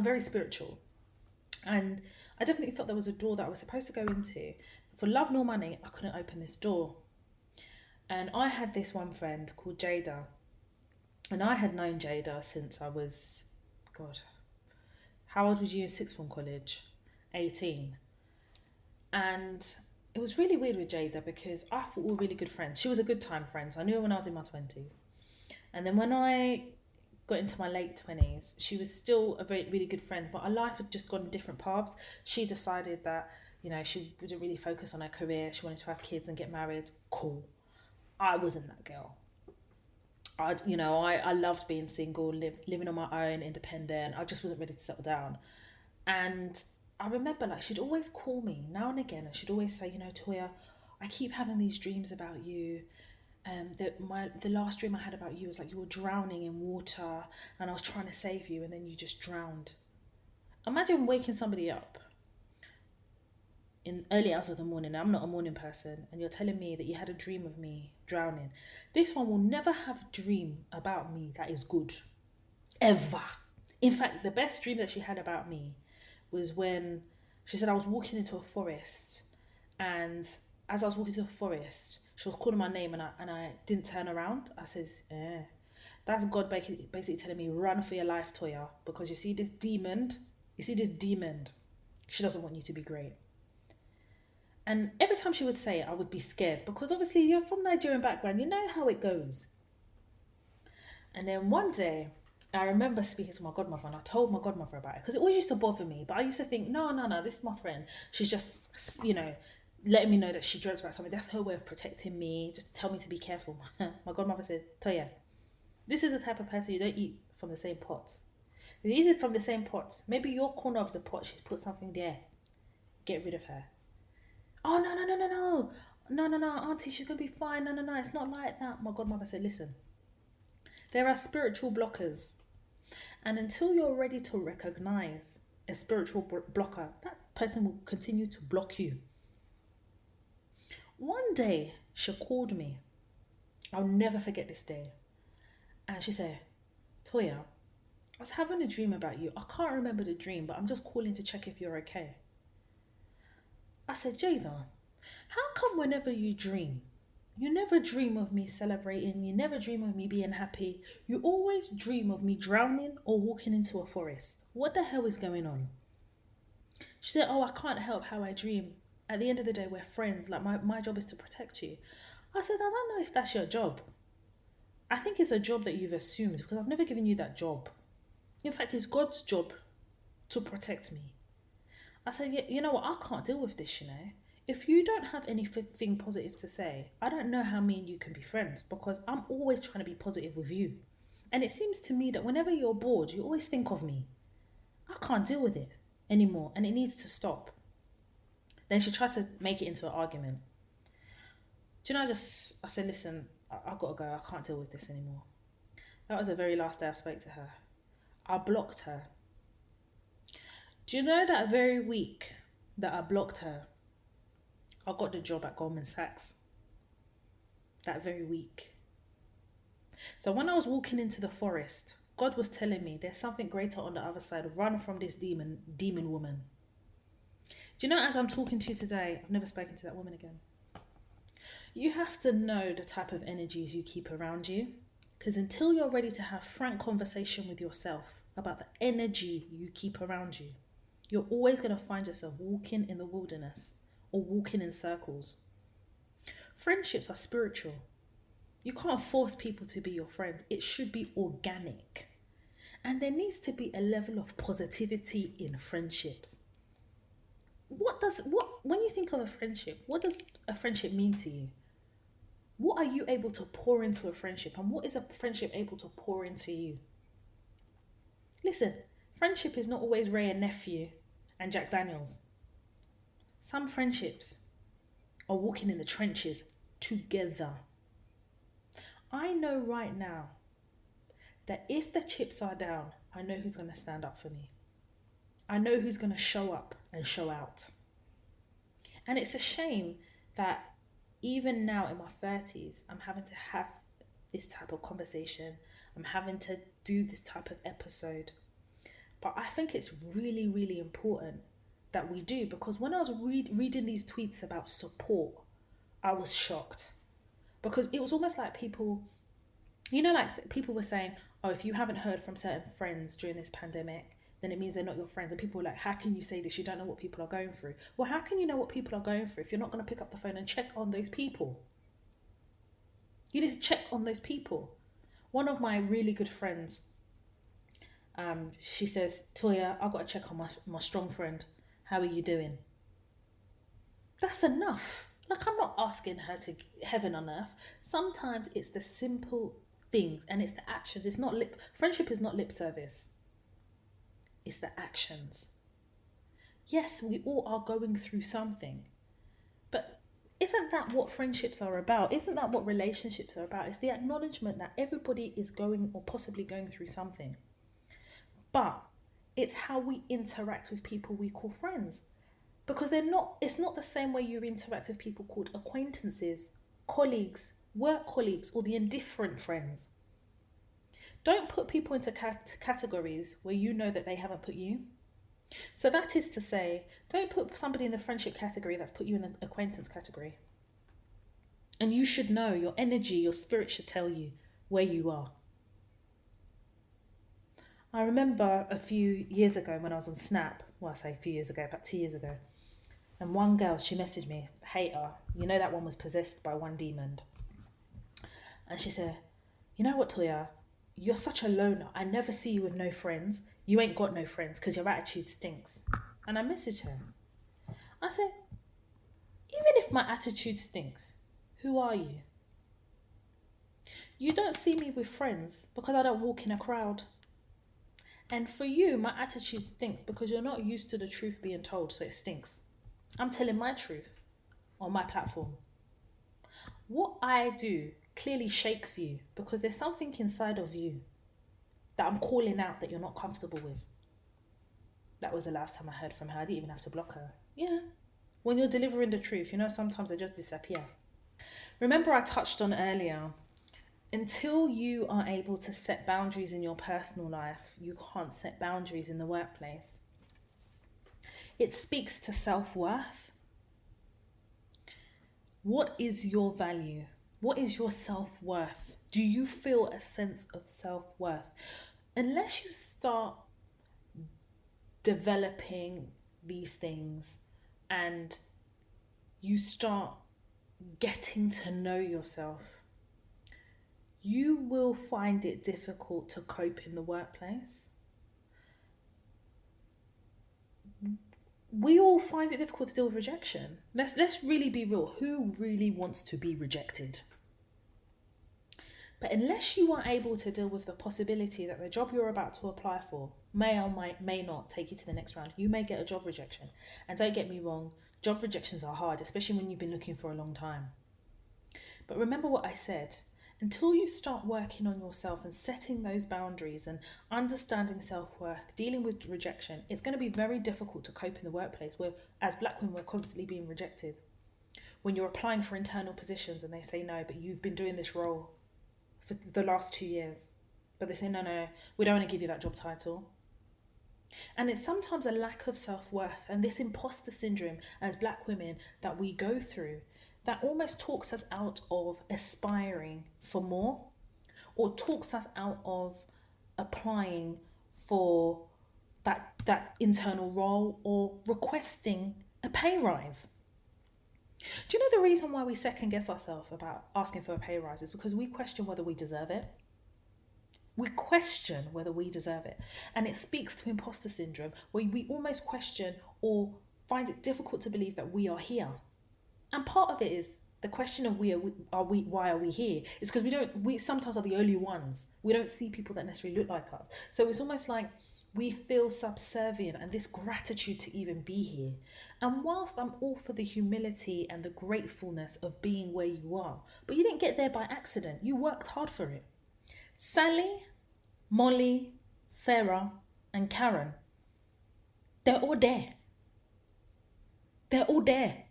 very spiritual. And I definitely felt there was a door that I was supposed to go into. For love nor money, I couldn't open this door. And I had this one friend called Jada. And I had known Jada since I was, God, how old was you in sixth form college? 18. And it was really weird with Jada because I thought we were really good friends. She was a good time friend. So I knew her when I was in my 20s. And then when I got into my late 20s, she was still a very, really good friend, but our life had just gone different paths. She decided that, you know, she wouldn't really focus on her career. She wanted to have kids and get married. Cool. I wasn't that girl. I loved being single, living on my own, independent. I just wasn't ready to settle down. And I remember, like, she'd always call me now and again, and she'd always say, you know, Toya, I keep having these dreams about you. The last dream I had about you was like you were drowning in water, and I was trying to save you, and then you just drowned. Imagine waking somebody up in early hours of the morning. I'm not a morning person, and you're telling me that you had a dream of me drowning. This one will never have a dream about me that is good, ever. In fact, the best dream that she had about me was when she said I was walking into a forest, and as I was walking to the forest, she was calling my name, and I didn't turn around. I says, that's God basically telling me, run for your life, Toya, because you see this demon, she doesn't want you to be great. And every time she would say it, I would be scared, because obviously you're from Nigerian background, you know how it goes. And then one day, I remember speaking to my godmother, and I told my godmother about it, because it always used to bother me, but I used to think, no, this is my friend. She's just, letting me know that she dreamt about something. That's her way of protecting me. Just tell me to be careful. My godmother said, Toya, this is the type of person you don't eat from the same pot. If you eat it from the same pot, maybe your corner of the pot, she's put something there. Get rid of her. Oh, no, auntie, she's going to be fine. No, it's not like that. My godmother said, listen, there are spiritual blockers. And until you're ready to recognize a spiritual blocker, that person will continue to block you. One day, she called me. I'll never forget this day. And she said, Toya, I was having a dream about you. I can't remember the dream, but I'm just calling to check if you're okay. I said, Jada, how come whenever you dream, you never dream of me celebrating, you never dream of me being happy, you always dream of me drowning or walking into a forest? What the hell is going on? She said, I can't help how I dream. At the end of the day, we're friends. Like, my job is to protect you. I said, I don't know if that's your job. I think it's a job that you've assumed, because I've never given you that job. In fact, it's God's job to protect me. I said, you know what? I can't deal with this, If you don't have anything positive to say, I don't know how me and you can be friends, because I'm always trying to be positive with you. And it seems to me that whenever you're bored, you always think of me. I can't deal with it anymore, and it needs to stop. Then she tried to make it into an argument. Do you know, I said, listen, I've got to go. I can't deal with this anymore. That was the very last day I spoke to her. I blocked her. Do you know that very week that I blocked her, I got the job at Goldman Sachs? That very week. So when I was walking into the forest, God was telling me there's something greater on the other side. Run from this demon woman. Do you know, as I'm talking to you today, I've never spoken to that woman again. You have to know the type of energies you keep around you, because until you're ready to have frank conversation with yourself about the energy you keep around you, you're always going to find yourself walking in the wilderness or walking in circles. Friendships are spiritual. You can't force people to be your friends. It should be organic. And there needs to be a level of positivity in friendships. When you think of a friendship, what does a friendship mean to you? What are you able to pour into a friendship, and what is a friendship able to pour into you? Listen, friendship is not always Ray and Nephew and Jack Daniels. Some friendships are walking in the trenches together. I know right now that if the chips are down, I know who's going to stand up for me. I know who's going to show up and show out. And it's a shame that even now in my 30s, I'm having to have this type of conversation. I'm having to do this type of episode. But I think it's really, really important that we do, because when I was reading these tweets about support, I was shocked. Because it was almost like people, like people were saying, oh, if you haven't heard from certain friends during this pandemic, then it means they're not your friends. And people were like, how can you say this? You don't know what people are going through. Well, how can you know what people are going through if you're not going to pick up the phone and check on those people? You need to check on those people. One of my really good friends, she says, Toya, I've got to check on my strong friend. How are you doing? That's enough. Like, I'm not asking her to heaven on earth. Sometimes it's the simple things and it's the actions. It's not friendship is not lip service. It's the actions. Yes, we all are going through something. But isn't that what friendships are about? Isn't that what relationships are about? It's the acknowledgement that everybody is going or possibly going through something. But it's how we interact with people we call friends. Because it's not the same way you interact with people called acquaintances, colleagues, work colleagues, or the indifferent friends. Don't put people into categories where you know that they haven't put you. So that is to say, don't put somebody in the friendship category that's put you in the acquaintance category. And you should know, your energy, your spirit should tell you where you are. I remember a few years ago when I was on Snap, well, I say a few years ago, about 2 years ago, and one girl, she messaged me, hater, that one was possessed by one demon. And she said, you know what, Toya, you're such a loner. I never see you with no friends. You ain't got no friends because your attitude stinks. And I messaged her. I said, even if my attitude stinks, who are you? You don't see me with friends because I don't walk in a crowd. And for you, my attitude stinks because you're not used to the truth being told, so it stinks. I'm telling my truth on my platform. What I do clearly shakes you because there's something inside of you that I'm calling out that you're not comfortable with. That was the last time I heard from her. I didn't even have to block her. Yeah. When you're delivering the truth, sometimes they just disappear. Remember, I touched on earlier, until you are able to set boundaries in your personal life, you can't set boundaries in the workplace. It speaks to self-worth. What is your value? What is your self-worth? Do you feel a sense of self-worth? Unless you start developing these things and you start getting to know yourself, you will find it difficult to cope in the workplace. We all find it difficult to deal with rejection. Let's really be real. Who really wants to be rejected? But unless you are able to deal with the possibility that the job you're about to apply for may or may not take you to the next round, you may get a job rejection. And don't get me wrong, job rejections are hard, especially when you've been looking for a long time. But remember what I said. Until you start working on yourself and setting those boundaries and understanding self-worth, dealing with rejection, it's going to be very difficult to cope in the workplace where, as black women, we're constantly being rejected. When you're applying for internal positions and they say no, but you've been doing this role for the last 2 years. But they say, no, we don't want to give you that job title. And it's sometimes a lack of self-worth and this imposter syndrome as black women that we go through that almost talks us out of aspiring for more, or talks us out of applying for that internal role or requesting a pay rise. Do you know the reason why we second guess ourselves about asking for a pay rise is because we question whether we deserve it. We question whether we deserve it. And it speaks to imposter syndrome, where we almost question or find it difficult to believe that we are here. And part of it is the question of why are we here is because we sometimes are the only ones. We don't see people that necessarily look like us. So it's almost like we feel subservient and this gratitude to even be here. And whilst I'm all for the humility and the gratefulness of being where you are, but you didn't get there by accident. You worked hard for it. Sally, Molly, Sarah, and Karen, they're all there. They're all there.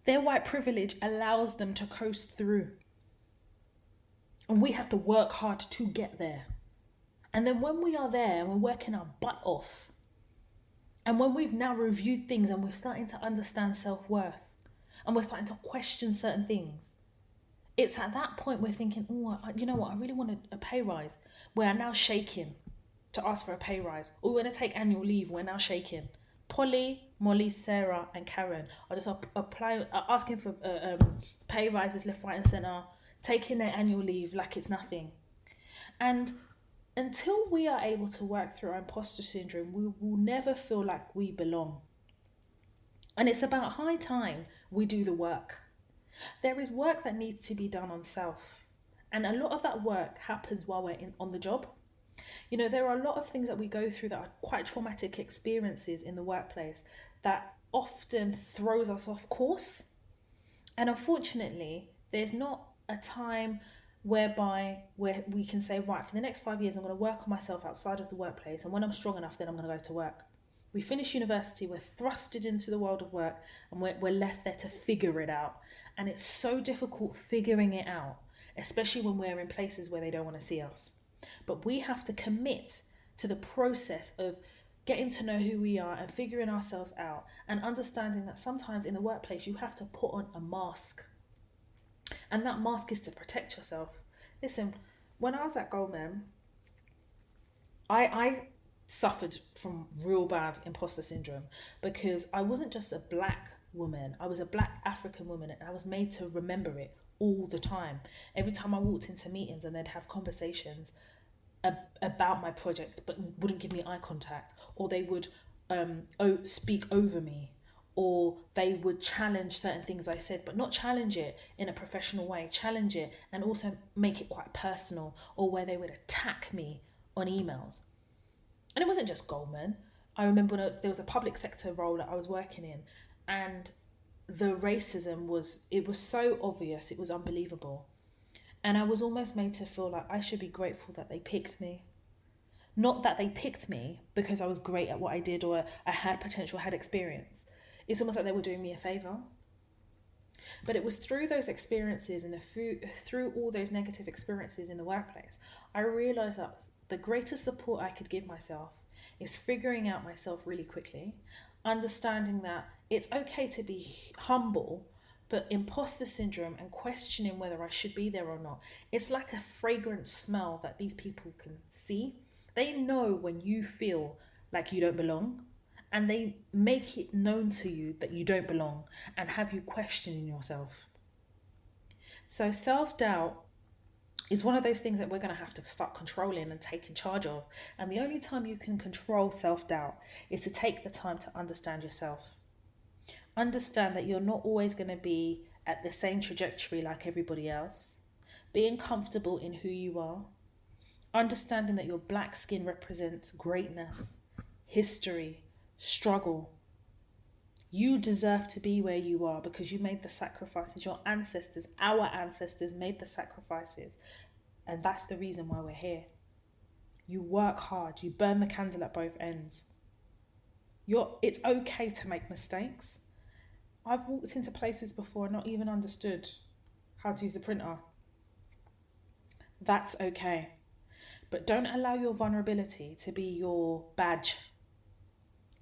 Their white privilege allows them to coast through. And we have to work hard to get there. And then when we are there and we're working our butt off, and when we've now reviewed things and we're starting to understand self-worth, and we're starting to question certain things, it's at that point we're thinking, oh, you know what, I really want a pay rise. We're now shaking to ask for a pay rise. Or we're going to take annual leave. We're now shaking. Polly, Molly, Sarah and Karen are just asking for pay rises left, right and centre, taking their annual leave like it's nothing. And until we are able to work through our imposter syndrome, we will never feel like we belong. And it's about high time we do the work. There is work that needs to be done on self. And a lot of that work happens while we're on the job. You know, there are a lot of things that we go through that are quite traumatic experiences in the workplace that often throws us off course. And unfortunately, there's not a time where we can say, right, for the next 5 years, I'm going to work on myself outside of the workplace. And when I'm strong enough, then I'm going to go to work. We finish university, we're thrusted into the world of work, and we're left there to figure it out. And it's so difficult figuring it out, especially when we're in places where they don't want to see us. But we have to commit to the process of getting to know who we are and figuring ourselves out, and understanding that sometimes in the workplace you have to put on a mask. And that mask is to protect yourself. Listen, when I was at Goldman, I suffered from real bad imposter syndrome, because I wasn't just a black woman, I was a black African woman, and I was made to remember it all the time. Every time I walked into meetings and they'd have conversations about my project but wouldn't give me eye contact, or they would speak over me, or they would challenge certain things I said, but not challenge it in a professional way, challenge it and also make it quite personal, or where they would attack me on emails. And it wasn't just Goldman. I remember there was a public sector role that I was working in, and the racism was so obvious, it was unbelievable. And I was almost made to feel like I should be grateful that they picked me. Not that they picked me because I was great at what I did, or I had potential, had experience. It's almost like they were doing me a favour. But it was through those experiences and through all those negative experiences in the workplace, I realised that the greatest support I could give myself is figuring out myself really quickly, understanding that it's okay to be humble, but imposter syndrome and questioning whether I should be there or not, it's like a fragrant smell that these people can see. They know when you feel like you don't belong, and they make it known to you that you don't belong and have you questioning yourself. So self-doubt is one of those things that we're going to have to start controlling and taking charge of. And the only time you can control self-doubt is to take the time to understand yourself. Understand that you're not always going to be at the same trajectory like everybody else. Being comfortable in who you are. Understanding that your black skin represents greatness, history, struggle. You deserve to be where you are because you made the sacrifices. Your ancestors, our ancestors, made the sacrifices. And that's the reason why we're here. You work hard. You burn the candle at both ends. It's okay to make mistakes. I've walked into places before and not even understood how to use the printer. That's okay. But don't allow your vulnerability to be your badge.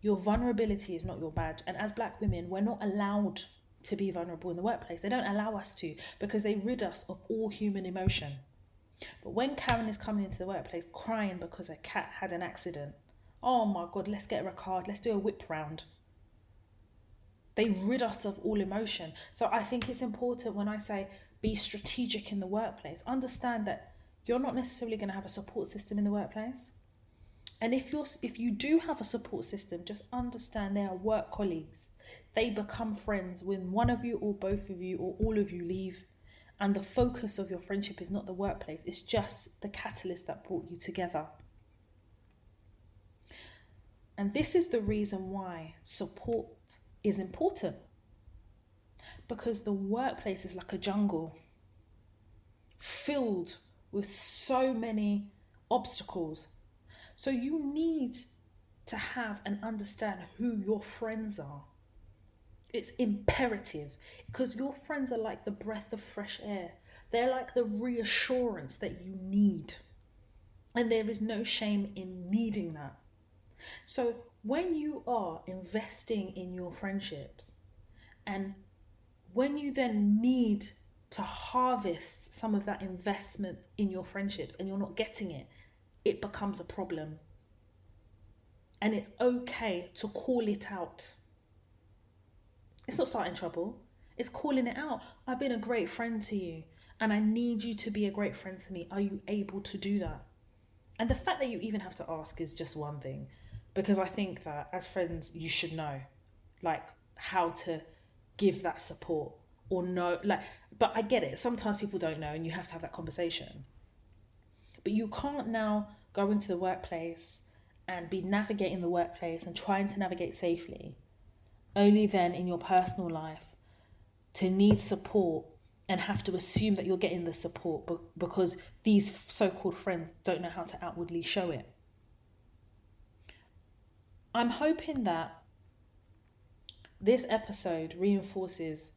Your vulnerability is not your badge. And as black women, we're not allowed to be vulnerable in the workplace. They don't allow us to because they rid us of all human emotion. But when Karen is coming into the workplace crying because her cat had an accident, oh my God, let's get her a card. Let's do a whip round. They rid us of all emotion. So I think it's important when I say be strategic in the workplace. Understand that you're not necessarily going to have a support system in the workplace. And if you do have a support system, just understand they are work colleagues. They become friends when one of you or both of you or all of you leave. And the focus of your friendship is not the workplace. It's just the catalyst that brought you together. And this is the reason why support is important. Because the workplace is like a jungle filled with so many obstacles. So you need to have and understand who your friends are. It's imperative, because your friends are like the breath of fresh air. They're like the reassurance that you need. And there is no shame in needing that. So when you are investing in your friendships, and when you then need to harvest some of that investment in your friendships and you're not getting it, it becomes a problem. And it's okay to call it out. It's not starting trouble. It's calling it out. I've been a great friend to you and I need you to be a great friend to me. Are you able to do that? And the fact that you even have to ask is just one thing, because I think that as friends, you should know, like, how to give that support or know, like, but I get it. Sometimes people don't know and you have to have that conversation. But you can't now go into the workplace and be navigating the workplace and trying to navigate safely, only then in your personal life to need support and have to assume that you're getting the support because these so-called friends don't know how to outwardly show it. I'm hoping that this episode reinforces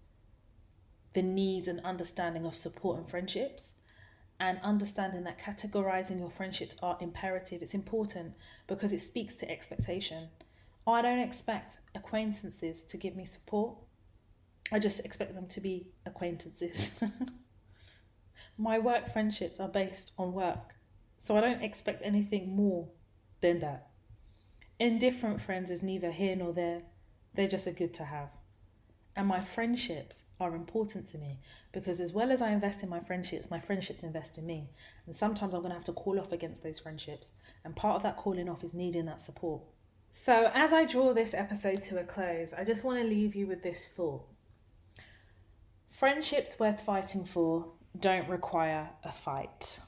the needs and understanding of support and friendships, and understanding that categorizing your friendships are imperative. It's important because it speaks to expectation. I don't expect acquaintances to give me support. I just expect them to be acquaintances. My work friendships are based on work, so I don't expect anything more than that. Indifferent friends is neither here nor there. They're just a good to have. And my friendships are important to me because as well as I invest in my friendships invest in me. And sometimes I'm going to have to call off against those friendships. And part of that calling off is needing that support. So as I draw this episode to a close, I just want to leave you with this thought. Friendships worth fighting for don't require a fight.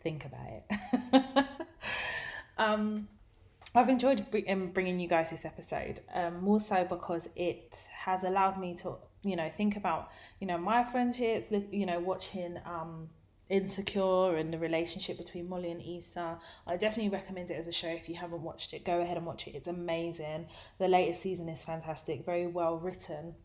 Think about it. I've enjoyed bringing you guys this episode, more so because it has allowed me to, think about, my friendships, watching Insecure and the relationship between Molly and Issa. I definitely recommend it as a show. If you haven't watched it, go ahead and watch it. It's amazing. The latest season is fantastic, very well written.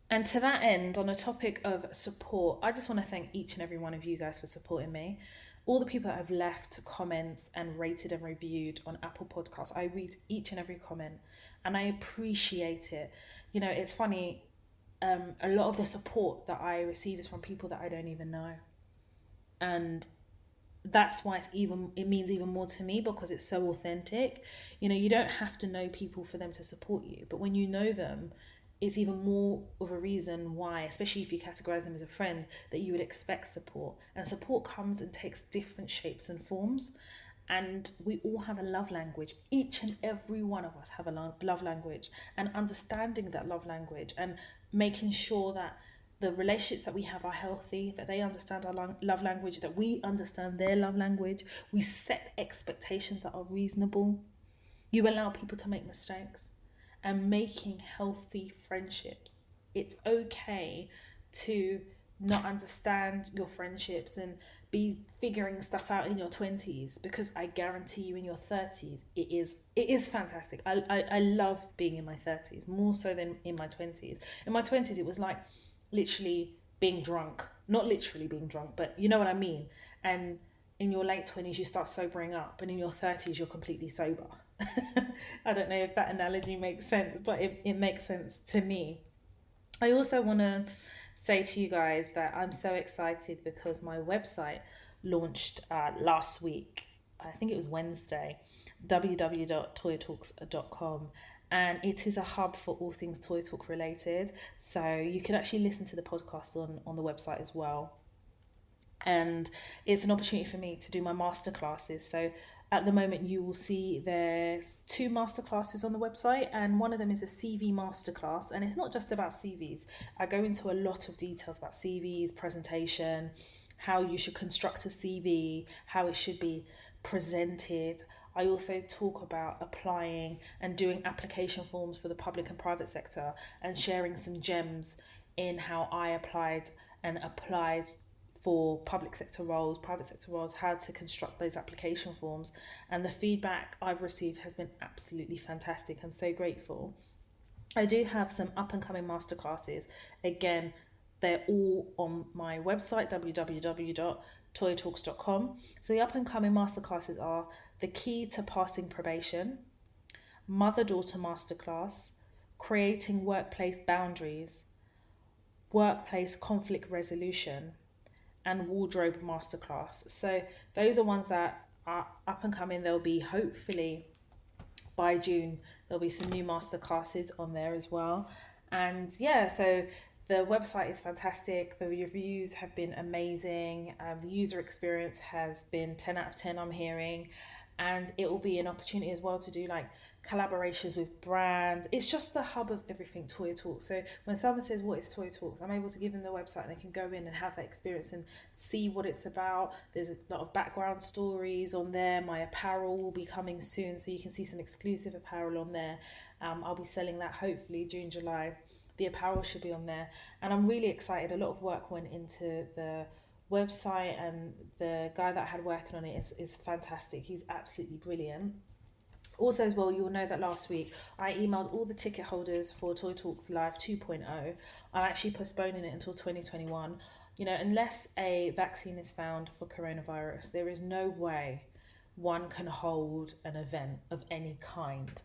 And to that end, on a topic of support, I just want to thank each and every one of you guys for supporting me. All the people that have left comments and rated and reviewed on Apple Podcasts, I read each and every comment and I appreciate it. It's funny, a lot of the support that I receive is from people that I don't even know. And that's why it means even more to me, because it's so authentic. You don't have to know people for them to support you, but when you know them, it's even more of a reason why, especially if you categorize them as a friend, that you would expect support. And support comes and takes different shapes and forms. And we all have a love language. Each and every one of us have a love language. And understanding that love language and making sure that the relationships that we have are healthy, that they understand our love language, that we understand their love language. We set expectations that are reasonable. You allow people to make mistakes. And making healthy friendships. It's okay to not understand your friendships and be figuring stuff out in your 20s, because I guarantee you in your 30s it is fantastic. I love being in my 30s more so than in my 20s. In my 20s it was like literally being drunk. Not literally being drunk, but you know what I mean. And in your late 20s you start sobering up, and in your 30s you're completely sober. I don't know if that analogy makes sense, but it makes sense to me. I also want to say to you guys that I'm so excited because my website launched last week. I think it was Wednesday, www.toytalks.com. And it is a hub for all things Toy Talk related. So you can actually listen to the podcast on the website as well. And it's an opportunity for me to do my masterclasses. So at the moment, you will see there's 2 masterclasses on the website, and one of them is a CV masterclass. And it's not just about CVs. I go into a lot of details about CVs, presentation, how you should construct a CV, how it should be presented. I also talk about applying and doing application forms for the public and private sector, and sharing some gems in how I applied for public sector roles, private sector roles, how to construct those application forms. And the feedback I've received has been absolutely fantastic. I'm so grateful. I do have some up and coming masterclasses. Again, they're all on my website, www.toytalks.com. So the up and coming masterclasses are the key to passing probation, mother-daughter masterclass, creating workplace boundaries, workplace conflict resolution, and wardrobe masterclass. So those are ones that are up and coming. There'll be, hopefully by June, there'll be some new masterclasses on there as well. And yeah, so the website is fantastic. The reviews have been amazing. The user experience has been 10 out of 10, I'm hearing. And it will be an opportunity as well to do like collaborations with brands. It's just the hub of everything Toya Talks. So when someone says, what is Toya Talks, I'm able to give them the website and they can go in and have that experience and see what it's about. There's a lot of background stories on there. My apparel will be coming soon, so you can see some exclusive apparel on there. I'll be selling that hopefully June, July. The apparel should be on there. And I'm really excited. A lot of work went into the website, and the guy that I had working on it is fantastic. He's absolutely brilliant. Also as well, you'll know that last week I emailed all the ticket holders for Toy Talks Live 2.0. I'm actually postponing it until 2021. You know, unless a vaccine is found for coronavirus, there is no way one can hold an event of any kind.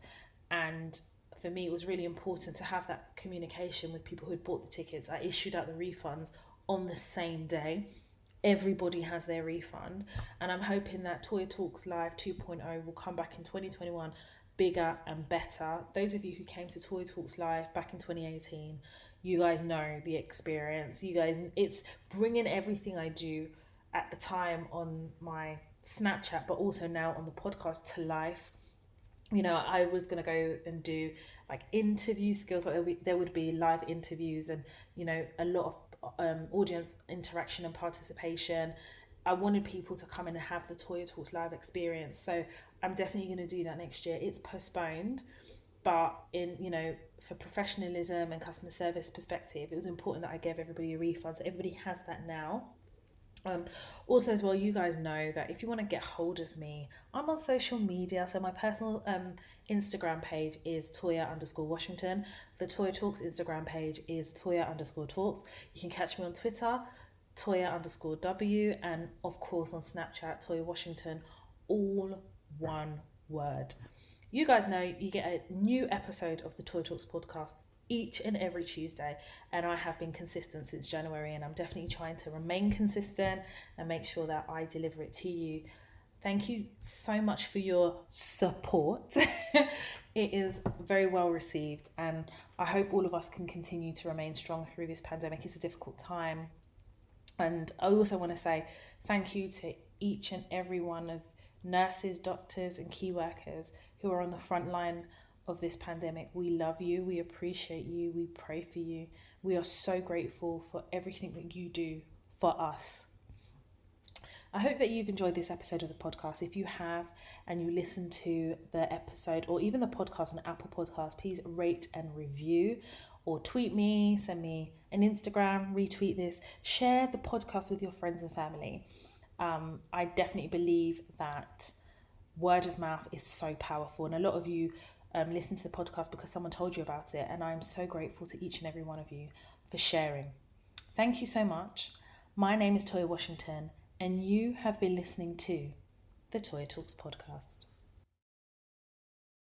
And for me, it was really important to have that communication with people who had bought the tickets. I issued out the refunds on the same day. Everybody has their refund, and I'm hoping that Toy Talks Live 2.0 will come back in 2021 bigger and better. Those of you who came to Toy Talks Live back in 2018, you guys know the experience. You guys, it's bringing everything I do at the time on my Snapchat, but also now on the podcast to life. You know, I was going to go and do like interview skills, like there would be live interviews and, you know, a lot of audience interaction and participation. I wanted people to come in and have the Toya Talks Live experience. So I'm definitely going to do that next year. It's postponed, but in, you know, for professionalism and customer service perspective, it was important that I gave everybody a refund. So everybody has that now. Also as well, you guys know that if you want to get hold of me, I'm on social media. So my personal Instagram page is Toya_Washington. The Toya Talks Instagram page is Toya_Talks. You can catch me on Twitter, Toya_W, and of course on Snapchat, Toya Washington, all one word. You guys know you get a new episode of the Toya Talks podcast each and every Tuesday, and I have been consistent since January, and I'm definitely trying to remain consistent and make sure that I deliver it to you. Thank you so much for your support. It is very well received, and I hope all of us can continue to remain strong through this pandemic. It's a difficult time, and I also want to say thank you to each and every one of nurses, doctors and key workers who are on the front line of this pandemic. We love you, we appreciate you, we pray for you. We are so grateful for everything that you do for us. I hope that you've enjoyed this episode of the podcast. If you have, and you listen to the episode or even the podcast on Apple Podcasts, please rate and review, or tweet me, send me an Instagram, retweet this, share the podcast with your friends and family. I definitely believe that word of mouth is so powerful, and a lot of you listen to the podcast because someone told you about it, and I'm so grateful to each and every one of you for sharing. Thank you so much. My name is Toya Washington, and you have been listening to the Toya Talks podcast.